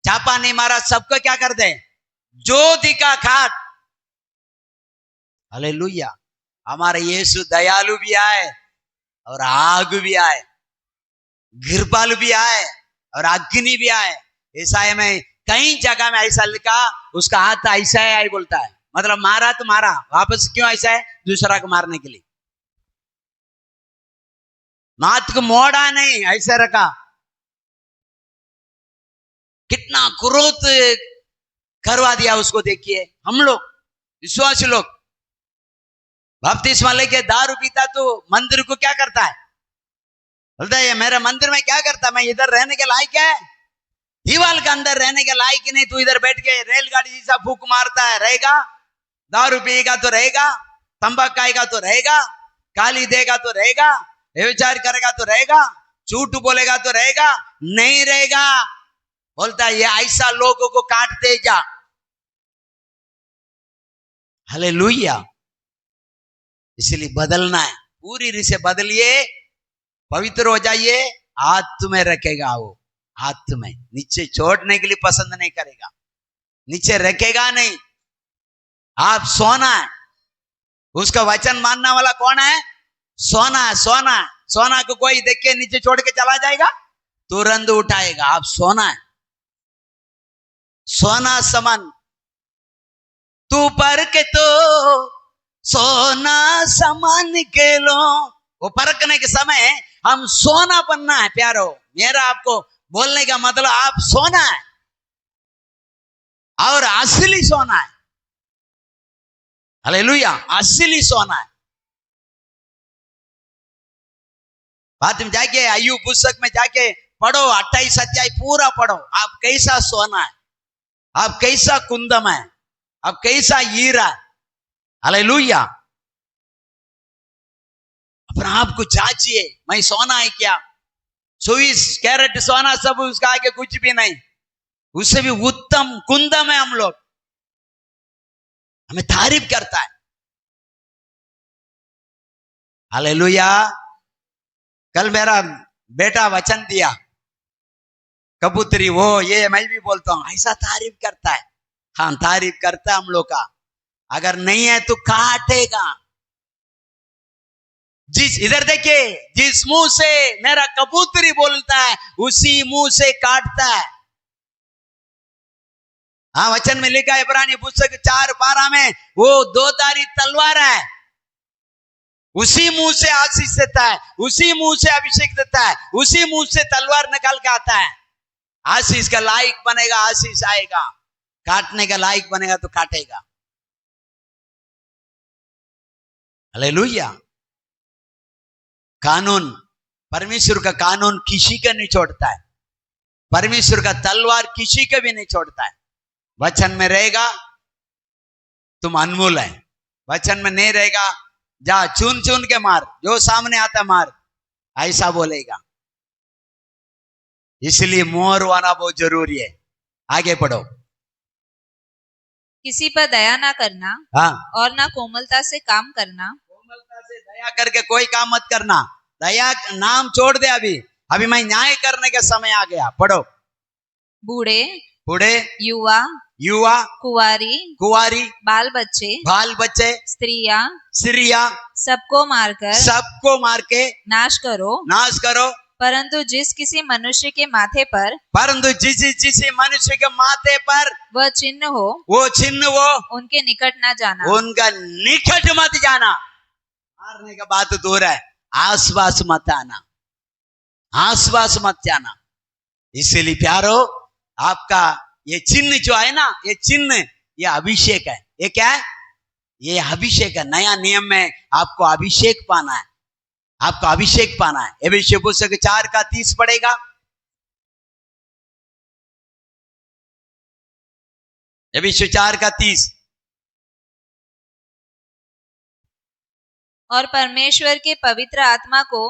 छापा नहीं मारा सबको क्या कर दे, जो दिखा खाट। हालेलुया। हमारा यीशु दयालु भी आए और आग भी आए, कृपालु भी आए और अग्नि भी आए। ईसाई में कई जगह में ऐसा लिखा, उसका हाथ ऐसा है आई बोलता है, मतलब मारा तो मारा, वापस क्यों ऐसा है? दूसरा को मारने के लिए। मात को मोड़ा नहीं, ऐसे रखा। कितना क्रोध करवा दिया उसको। देखिए हम लोग विश्वासी लोग बपतिस्मा लेके दारू पीता तो मंदिर को क्या करता है? बोलता है ये मेरे मंदिर में क्या करता है? मैं इधर रहने के लायक है? दीवाल के अंदर रहने के लायक नहीं। तू इधर बैठ के रेलगाड़ी जैसा फूक मारता है, रहेगा? दारू पिएगा तो रहेगा, तंबाकू खाएगा तो रहेगा, गाली देगा तो रहेगा, व्यभिचार करेगा तो रहेगा, झूठ बोलेगा तो रहेगा? नहीं रहेगा। बोलता है ये ऐसा लोगों को काटते जा। हालेलुया। इसलिए बदलना है, पूरी रीत से बदलिए, पवित्र हो जाइए। हाथ में रखेगा, वो हाथ में नीचे छोड़ने के लिए पसंद नहीं करेगा, नीचे रखेगा नहीं। आप सोना है, उसका वचन मानने वाला कौन है? सोना है। सोना है। सोना को कोई देख के नीचे छोड़ के चला जाएगा? तुरंत उठाएगा। आप सोना है, सोना समान। तू पर के तो सोना समान के लो। वो परखने के समय हम सोना बनना है प्यारो। मेरा आपको बोलने का मतलब आप सोना है और असली सोना है। हालेलुया। असली सोना है। बात में जाके अय्यूब पुस्तक में जाके पढ़ो, 28 अध्याय पूरा पढ़ो। आप कैसा सोना है, आप कैसा कुंदम है, आप कैसा हीरा। हालेलुया। अपना आप को जांचिए, मैं सोना है क्या? 24 कैरेट सोना सब, उसका आगे कुछ भी नहीं। उससे भी उत्तम कुंदम है हम लोग। हमें तारीफ करता है। हालेलुया। कल मेरा बेटा वचन दिया, कबूतरी वो ये मैं भी बोलता हूं, ऐसा तारीफ करता है। हाँ तारीफ करता है हम लोग का। अगर नहीं है तो काटेगा। इधर देखिए, जिस मुंह से मेरा कबूतरी बोलता है उसी मुंह से काटता है। हाँ, वचन में लिखा है इब्रानी पुस्तक 4:12 में, वो दो धारी तलवार है, उसी मुंह से आशीष देता है, उसी मुंह से अभिषेक देता है, उसी मुंह से तलवार निकल के आता है। आशीष का लायक बनेगा, आशीष आएगा, काटने का लायक बनेगा तो काटेगा। हालेलुया। कानून, परमेश्वर का कानून किसी का नहीं छोड़ता है, परमेश्वर का तलवार किसी का भी नहीं छोड़ता है। वचन में रहेगा तुम अनमोल है, वचन में नहीं रहेगा जा चुन चुन के मार, जो सामने आता मार, ऐसा बोलेगा। इसलिए मोहर वाना बहुत जरूरी है। आगे पढ़ो। किसी पर दया ना करना, हाँ, और ना कोमलता से काम करना। कोमलता से दया करके कोई काम मत करना। दया नाम छोड़ दे। अभी मैं न्याय करने का समय आ गया। पढ़ो। बूढ़े, बूढ़े, युवा, युवा, कुंवारी, कुंवारी, बाल बच्चे, बाल बच्चे, स्त्रियां, स्त्रियां, सबको मार के नाश करो। परंतु जिस किसी मनुष्य के माथे पर मनुष्य के माथे पर वह चिन्ह हो, उनके निकट ना जाना। उनका निकट मत जाना। मारने का बात दूर है, आसपास मत आना, आसपास मत जाना। इसीलिए प्यारो, आपका ये चिन्ह जो है ना, ये चिन्ह, ये अभिषेक है। ये क्या है? ये अभिषेक है। नया नियम में आपको अभिषेक पाना है, आपको अभिषेक पाना है। एफेसिय पुस्तक 4:30 पढ़ेगा। एफेसिय 4:30। और परमेश्वर के पवित्र आत्मा को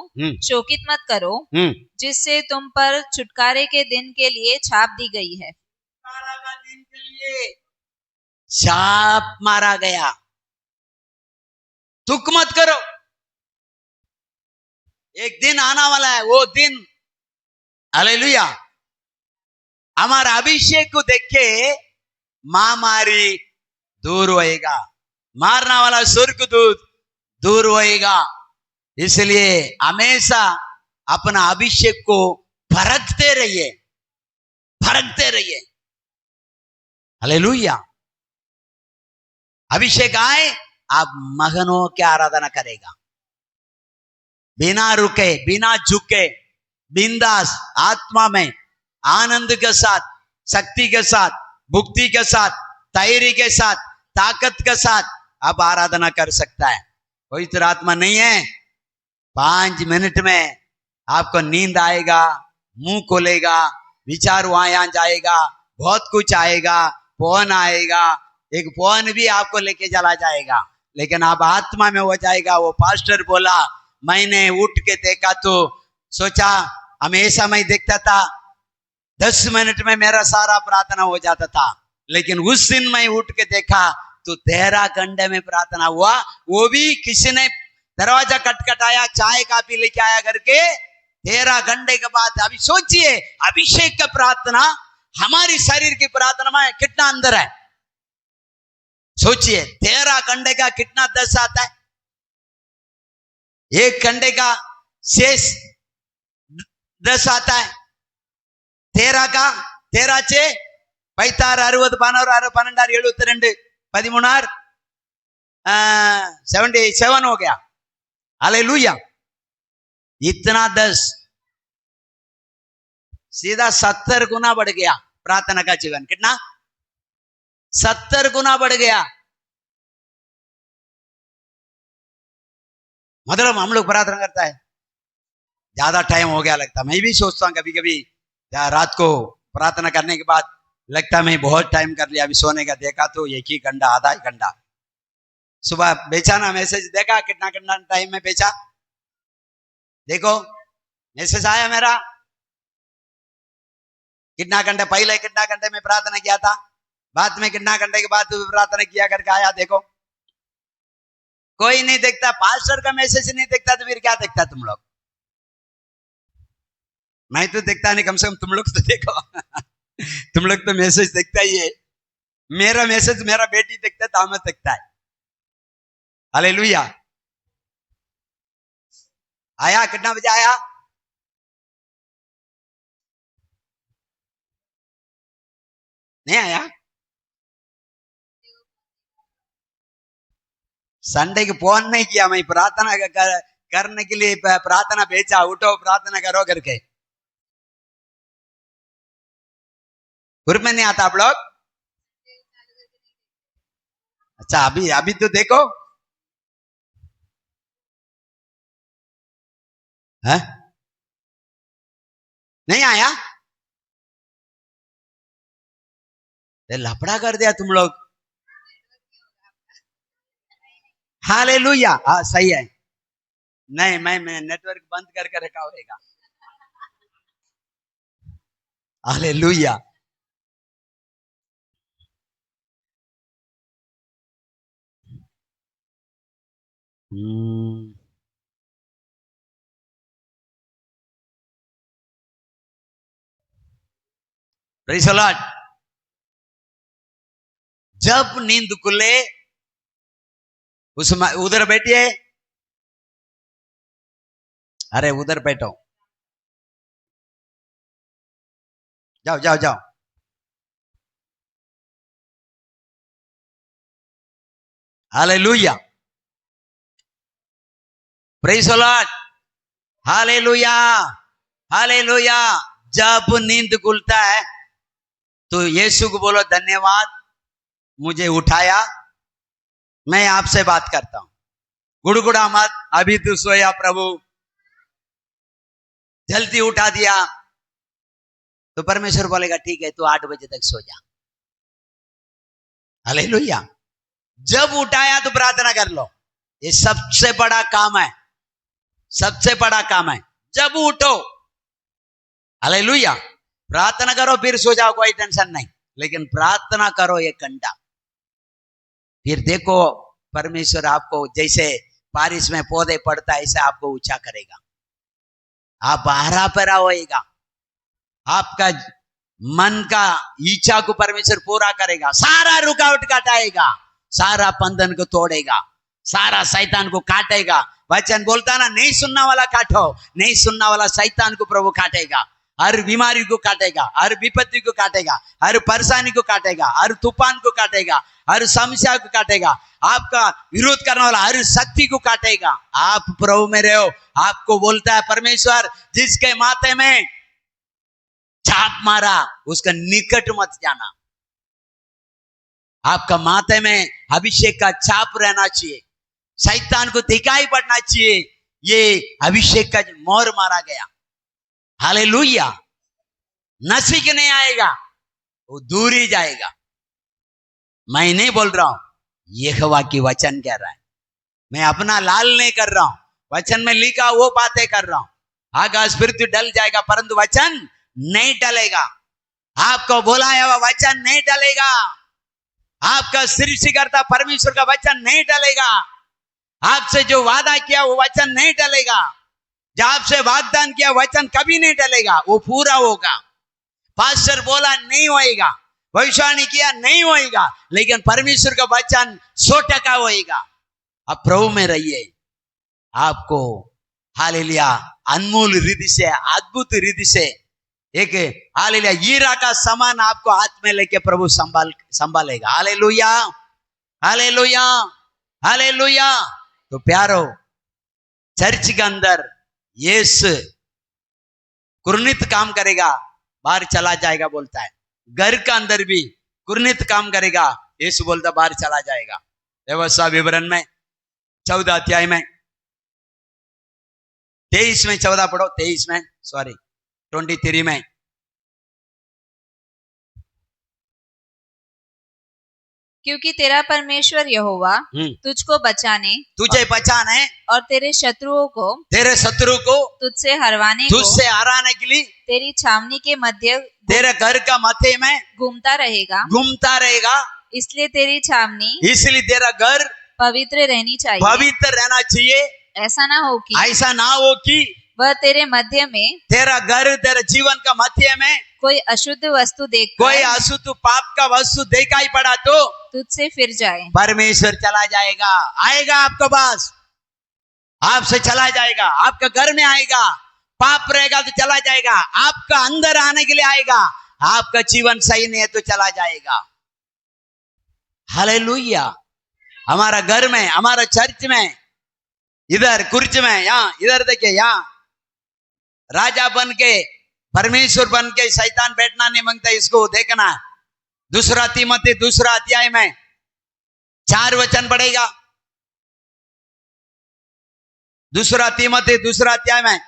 शोकित मत करो, जिससे तुम पर छुटकारे के दिन के लिए छाप दी गई है। छुटकारा का दिन के लिए छाप मारा गया। तुक मत करो। एक दिन आना वाला है, वो दिन, हालेलुया, हमारा अभिषेक को देख के महामारी दूर होएगा, मारना वाला स्वर्गदूत दूर होएगा। इसलिए हमेशा अपना अभिषेक को परखते रहिए, परखते रहिए। हालेलुया। अभिषेक आए, आप मगनों की आराधना करेगा, बिना रुके, बिना झुके, बिंदास आत्मा में आनंद के साथ, शक्ति के साथ, भक्ति के साथ, तैयारी के साथ, ताकत के साथ आप आराधना कर सकता है। पवित्र आत्मा नहीं है, 5 मिनट में आपको नींद आएगा, मुंह खोलेगा, विचार वहां जाएगा, बहुत कुछ आएगा, फोन आएगा, एक फोन भी आपको लेके चला जाएगा, लेकिन आप आत्मा में हो जाएगा। वो पास्टर बोला, मैंने उठ के देखा तो सोचा, हमेशा मैं देखता था 10 मिनट में मेरा सारा प्रार्थना हो जाता था, लेकिन उस दिन मैं उठ के देखा तो 13 घंटे में प्रार्थना हुआ। वो भी किसी ने दरवाजा खटखटाया, चाय काफी लेके आया करके, 13 घंटे के बाद। अभी सोचिए, अभिषेक का प्रार्थना हमारी शरीर की प्रार्थना में कितना अंदर है। सोचिए, 13 घंटे का कितना 10 आता है, 1 घंटे का शेष 10 आता है, 13 का 13 चे 16 60 11 12 72 13 77 हो गया। हालेलुया। इतना 10 सीधा 70 गुना बढ़ गया प्रार्थना का जीवन। कितना? 70 गुना बढ़ गया। मतलब हम लोग प्रार्थना करता है, ज्यादा टाइम हो गया लगता। मैं भी सोचता हूँ कभी कभी रात को प्रार्थना करने के बाद, लगता मैं बहुत टाइम कर लिया, अभी सोने का देखा तो 1 ही घंटा, आधा ही घंटा। सुबह बेचा ना मैसेज, देखा कितना कितना टाइम में बेचा, देखो मैसेज आया मेरा, कितना घंटे पहले, कितना घंटे में प्रार्थना किया था, बाद में कितना घंटे के बाद प्रार्थना किया करके आया। देखो कोई नहीं देखता, पास्टर का मैसेज नहीं देखता तो फिर क्या देखता तुम लोग? मैं तो देखता नहीं, कम से कम तुम लोग तो देखो। तुम लोग तो मैसेज देखता ही है। मेरा मैसेज मेरा बेटी देखता है, दामाद देखता है। हालेलुया। आया? कितना बजे आया? नहीं आया? संडे को फोन नहीं किया, मैं प्रार्थना करने के लिए प्रार्थना भेजा, उठो प्रार्थना करो करके। ग्रुप में नहीं आता आप लोग? अच्छा, अभी अभी तो देखो है? नहीं आया? लफड़ा कर दिया तुम लोग। हालेलुया। हाँ सही है। नहीं, मैं नेटवर्क बंद करके रखा होगा। हालेलुया। Praise the Lord. जब नींद खुले उसमें उधर बैठिए, अरे उधर बैठो, जाओ जाओ जाओ। Hallelujah. Praise the Lord. Hallelujah. Hallelujah. जब नींद खुलता है तो यीशु को बोलो धन्यवाद, मुझे उठाया, मैं आपसे बात करता हूं। गुड़गुड़ा मत, अभी तू सोया प्रभु, जल्दी उठा दिया तो परमेश्वर बोलेगा ठीक है, तू 8 बजे तक सो जा। हालेलुया। जब उठाया तो प्रार्थना कर लो, ये सबसे बड़ा काम है, सबसे बड़ा काम है। जब उठो, हालेलुया, प्रार्थना करो फिर सो जाओ, कोई टेंशन नहीं, लेकिन प्रार्थना करो 1 घंटा। फिर देखो परमेश्वर आपको जैसे बारिश में पौधे पड़ता है ऐसे आपको ऊंचा करेगा, आप हरा भरा होएगा, आपका मन का इच्छा को परमेश्वर पूरा करेगा, सारा रुकावट काटाएगा, सारा बंधन को तोड़ेगा, सारा शैतान को काटेगा। वचन बोलता ना, नहीं सुनने वाला काटो, नहीं सुनने वाला शैतान को प्रभु काटेगा, हर बीमारी को काटेगा, हर विपत्ति को काटेगा, हर परेशानी को काटेगा, हर तूफान को काटेगा, हर समस्या को काटेगा, आपका विरोध करने वाला हर शक्ति को काटेगा। आप प्रभु में रहो। आपको बोलता है परमेश्वर, जिसके माथे में छाप मारा उसका निकट मत जाना। आपका माथे में अभिषेक का छाप रहना चाहिए, शैतान को दिखाई पड़ना चाहिए ये अभिषेक का मोहर मारा गया। हालेलुया। नसीक नहीं आएगा, वो दूर ही जाएगा। मैं नहीं बोल रहा हूं, यहोवा की वचन कह रहा है, मैं अपना लाल नहीं कर रहा हूं, वचन में लिखा वो बातें कर रहा हूं। आकाश पृथ्वी डल जाएगा परंतु वचन नहीं टलेगा। आपको बुलाया हुआ वचन नहीं टलेगा, आपका सृष्टिकर्ता परमेश्वर का वचन नहीं टलेगा, आपसे जो वादा किया वो वचन नहीं टलेगा, जो आपसे वाग्दान किया वचन कभी नहीं टलेगा, वो पूरा होगा। पास्टर बोला नहीं होएगा, भविष्यवाणी किया नहीं होएगा, लेकिन परमेश्वर का वचन 100% होएगा। अब प्रभु में रहिए, आपको हालेलुया अनमोल रिद्धि से, अद्भुत रिद्धि से एक हालेलुया हीरा का समान आपको हाथ में लेके प्रभु संभालेगा। Hallelujah, hallelujah, hallelujah. तो प्यारो, चर्च के अंदर यीशु कुरनित काम करेगा, बाहर चला जाएगा बोलता है। घर का अंदर भी कुरनित काम करेगा, यीशु बोलता बाहर चला जाएगा। व्यवस्था विवरण में 14 अध्याय में 23 में 14 पढ़ो, 23 में, सॉरी 23 में। क्योंकि तेरा परमेश्वर यहोवा तुझको बचाने, तुझे बचाने और तेरे शत्रु को तुझसे हरवाने के लिए तेरी छावनी के मध्य, तेरे घर का मध्य में घूमता रहेगा। इसलिए तेरी छावनी, इसलिए तेरा घर पवित्र रहनी चाहिए, पवित्र रहना चाहिए। ऐसा ना हो कि वह तेरे मध्य में, तेरा घर तेरे जीवन का मध्य में कोई अशुद्ध वस्तु कोई अशुद्ध पाप का वस्तु दिखाई पड़ा तो तुझसे फिर जाए। परमेश्वर चला जाएगा, आएगा आपके पास। आपसे चला जाएगा, आपका घर में आएगा। पाप रहेगा तो चला जाएगा, आपका अंदर आने के लिए आएगा। आपका जीवन सही नहीं है तो चला जाएगा। हालेलुया। हमारा घर में, हमारा चर्च में, इधर कुर्च में, यहाँ इधर देखिए, यहाँ राजा बन के, परमेश्वर बन के शैतान बैठना नहीं मांगता। इसको देखना, दूसरा तीमोथी दूसरा अध्याय में 4 वचन पढ़ेगा। दूसरा तीमोथी दूसरा अध्याय में,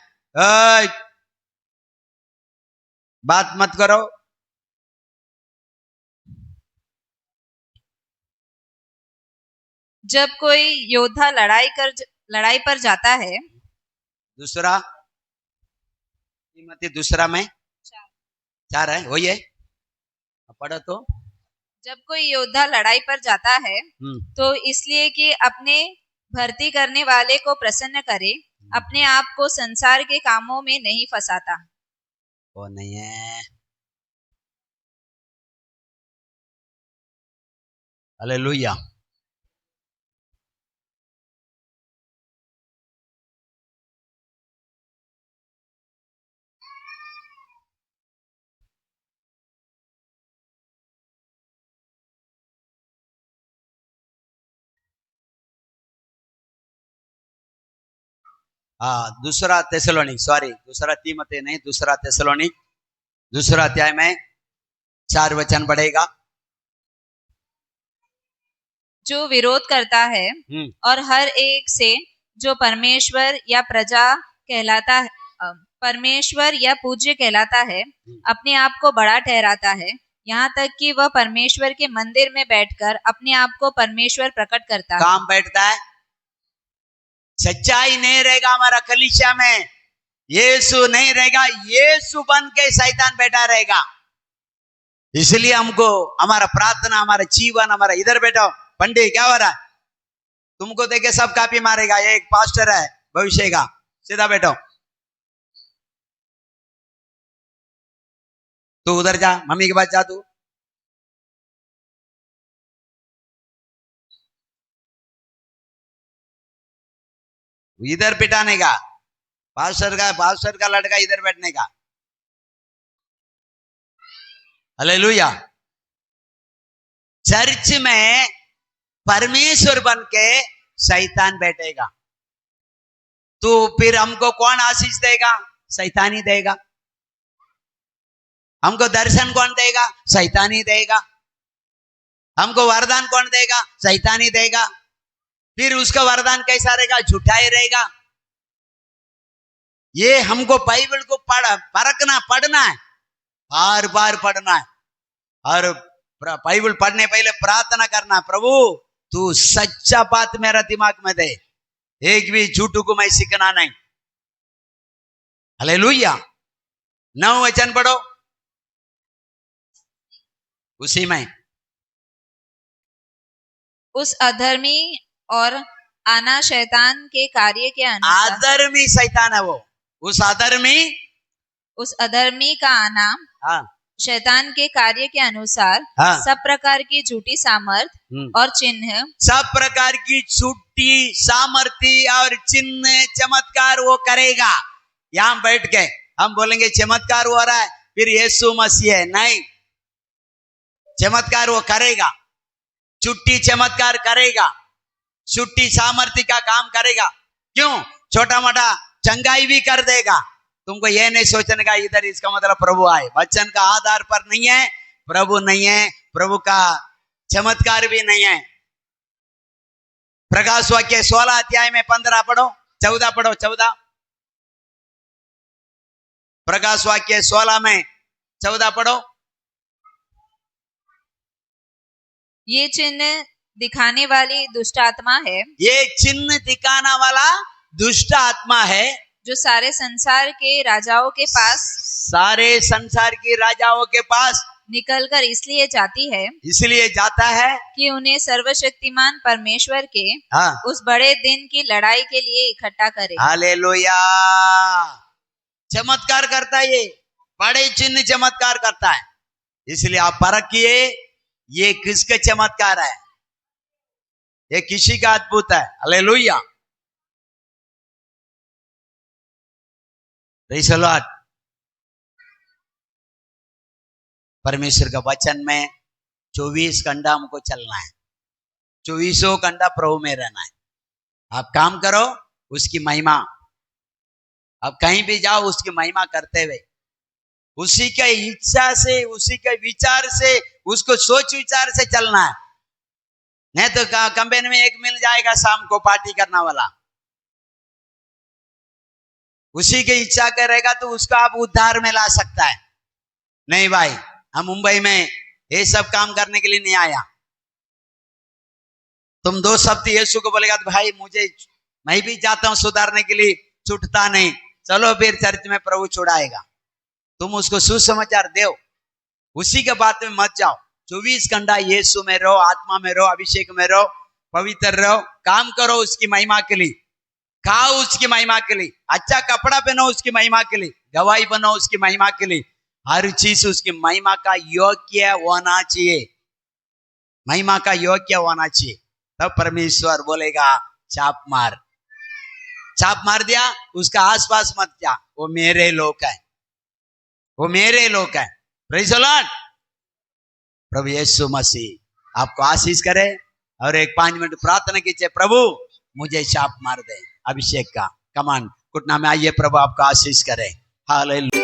बात मत करो। जब कोई योद्धा लड़ाई पर जाता है, दूसरा तीमोथी दूसरा में 4 है, वही है, पढ़ो तो। जब कोई योद्धा लड़ाई पर जाता है तो इसलिए कि अपने भर्ती करने वाले को प्रसन्न करे, अपने आप को संसार के कामों में नहीं फंसाता। वो नहीं है। हालेलुया। दूसरा थिस्सलुनीक, सॉरी, दूसरा तीमोथी नहीं, दूसरा थिस्सलुनीक दूसरा अध्याय में 4 वचन पढ़ेगा। जो विरोध करता है और हर एक से जो परमेश्वर या पूज्य कहलाता है, अपने आप को बड़ा ठहराता है, यहाँ तक कि वह परमेश्वर के मंदिर में बैठकर अपने आप को परमेश्वर प्रकट करता है। काम बैठता है, सच्चाई नहीं रहेगा हमारा कलीसिया में, यीशु नहीं रहेगा, यीशु बन के शैतान बैठा रहेगा। इसलिए हमको हमारा प्रार्थना, हमारा जीवन, हमारा इधर बैठो। पंडित क्या हो रहा है? तुमको देखे सब कापी मारेगा। ये एक पास्टर है भविष्य का, सीधा बैठो। तू उधर जा, मम्मी के पास जा। तू इधर पिटाने का, पास्टर का लड़का इधर बैठने का। हालेलुया। चर्च में परमेश्वर बन के शैतान बैठेगा, तो फिर हमको कौन आशीष देगा? शैतान ही देगा। हमको दर्शन कौन देगा? शैतान ही देगा। हमको वरदान कौन देगा? शैतान ही देगा। फिर उसका वरदान कैसा रहेगा? झूठा ही रहेगा। ये हमको बाइबल को पढ़ना है, बार बार पढ़ना है। और बाइबल पढ़ने पहले प्रार्थना करना, प्रभु तू सच्चा बात मेरा दिमाग में दे, एक भी झूठ को मैं सीखना नहीं। हालेलुया। 9 वचन पढ़ो उसी में। उस अधर्मी और आना शैतान के कार्य के अनुसार, अधर्मी शैतान है वो। उस अधर्मी का आना, हाँ, शैतान के कार्य के अनुसार, हाँ, सब प्रकार की झूठी सामर्थ और चिन्ह, सब प्रकार की झूठी सामर्थ्य और चिन्ह चमत्कार वो करेगा। यहां बैठ के हम बोलेंगे चमत्कार हो रहा है, फिर यीशु मसीह है। नहीं, चमत्कार वो करेगा, झूठी चमत्कार करेगा, झूठी सामर्थ्य का काम करेगा। क्यों? छोटा मोटा चंगाई भी कर देगा। तुमको ये नहीं सोचने का इधर इसका मतलब प्रभु आए, वचन का आधार पर नहीं है, प्रभु नहीं है, प्रभु का चमत्कार भी नहीं है। प्रकाश वाक्य 16 अध्याय में 15 पढ़ो, 14 पढ़ो, 14। प्रकाश वाक्य 16 में 14 पढ़ो। ये चिन्ह दिखाने वाली दुष्ट आत्मा है, ये चिन्ह दिखाने वाला दुष्ट आत्मा है, जो सारे संसार के राजाओं के पास निकलकर इसलिए जाता है कि उन्हें सर्वशक्तिमान परमेश्वर के, हाँ, उस बड़े दिन की लड़ाई के लिए इकट्ठा करे। हालेलुया। चमत्कार करता है, ये बड़े चिन्ह चमत्कार करता है। इसलिए आप परखिए ये किसका चमत्कार है, ये किसी का अद्भुत है। हालेलुया। Praise the Lord. परमेश्वर का वचन में 24 घंटा हमको चलना है, 24 घंटा प्रभु में रहना है। आप काम करो उसकी महिमा, आप कहीं भी जाओ उसकी महिमा करते हुए, उसी के इच्छा से, उसी के विचार से, उसको सोच विचार से चलना है। नहीं तो कंपनी में एक मिल जाएगा शाम को पार्टी करने वाला, उसी की इच्छा करेगा तो उसको आप उद्धार में ला सकता है। नहीं भाई, हम मुंबई में ये सब काम करने के लिए नहीं आया। तुम 2 शब्द यीशु को बोलेगा तो भाई मैं भी चाहता हूं सुधारने के लिए, छूटता नहीं, चलो फिर चर्च में प्रभु छुड़ाएगा। तुम उसको सुसमाचार दो, उसी के बात में मत जाओ। 24 घंटा यीशु में रहो, आत्मा में रहो, अभिषेक में रहो, पवित्र रहो, काम करो उसकी महिमा के लिए, खाओ उसकी महिमा के लिए, अच्छा कपड़ा पहनो उसकी महिमा के लिए, गवाही बनो उसकी महिमा के लिए। हर चीज उसकी महिमा का योग्य होना चाहिए, महिमा का योग्य होना चाहिए। तब परमेश्वर बोलेगा छाप मार। छाप मार दिया, उसका आसपास मत जा, वो मेरे लोग है, वो मेरे लोग है। Praise the Lord. प्रभु यीशु मसीह आपको आशीष करे। और एक 5 मिनट प्रार्थना कीजिए, प्रभु मुझे छाप मार दे अभिषेक का। कमान घुटना में आइए, प्रभु आपको आशीष करे। हालेलुया।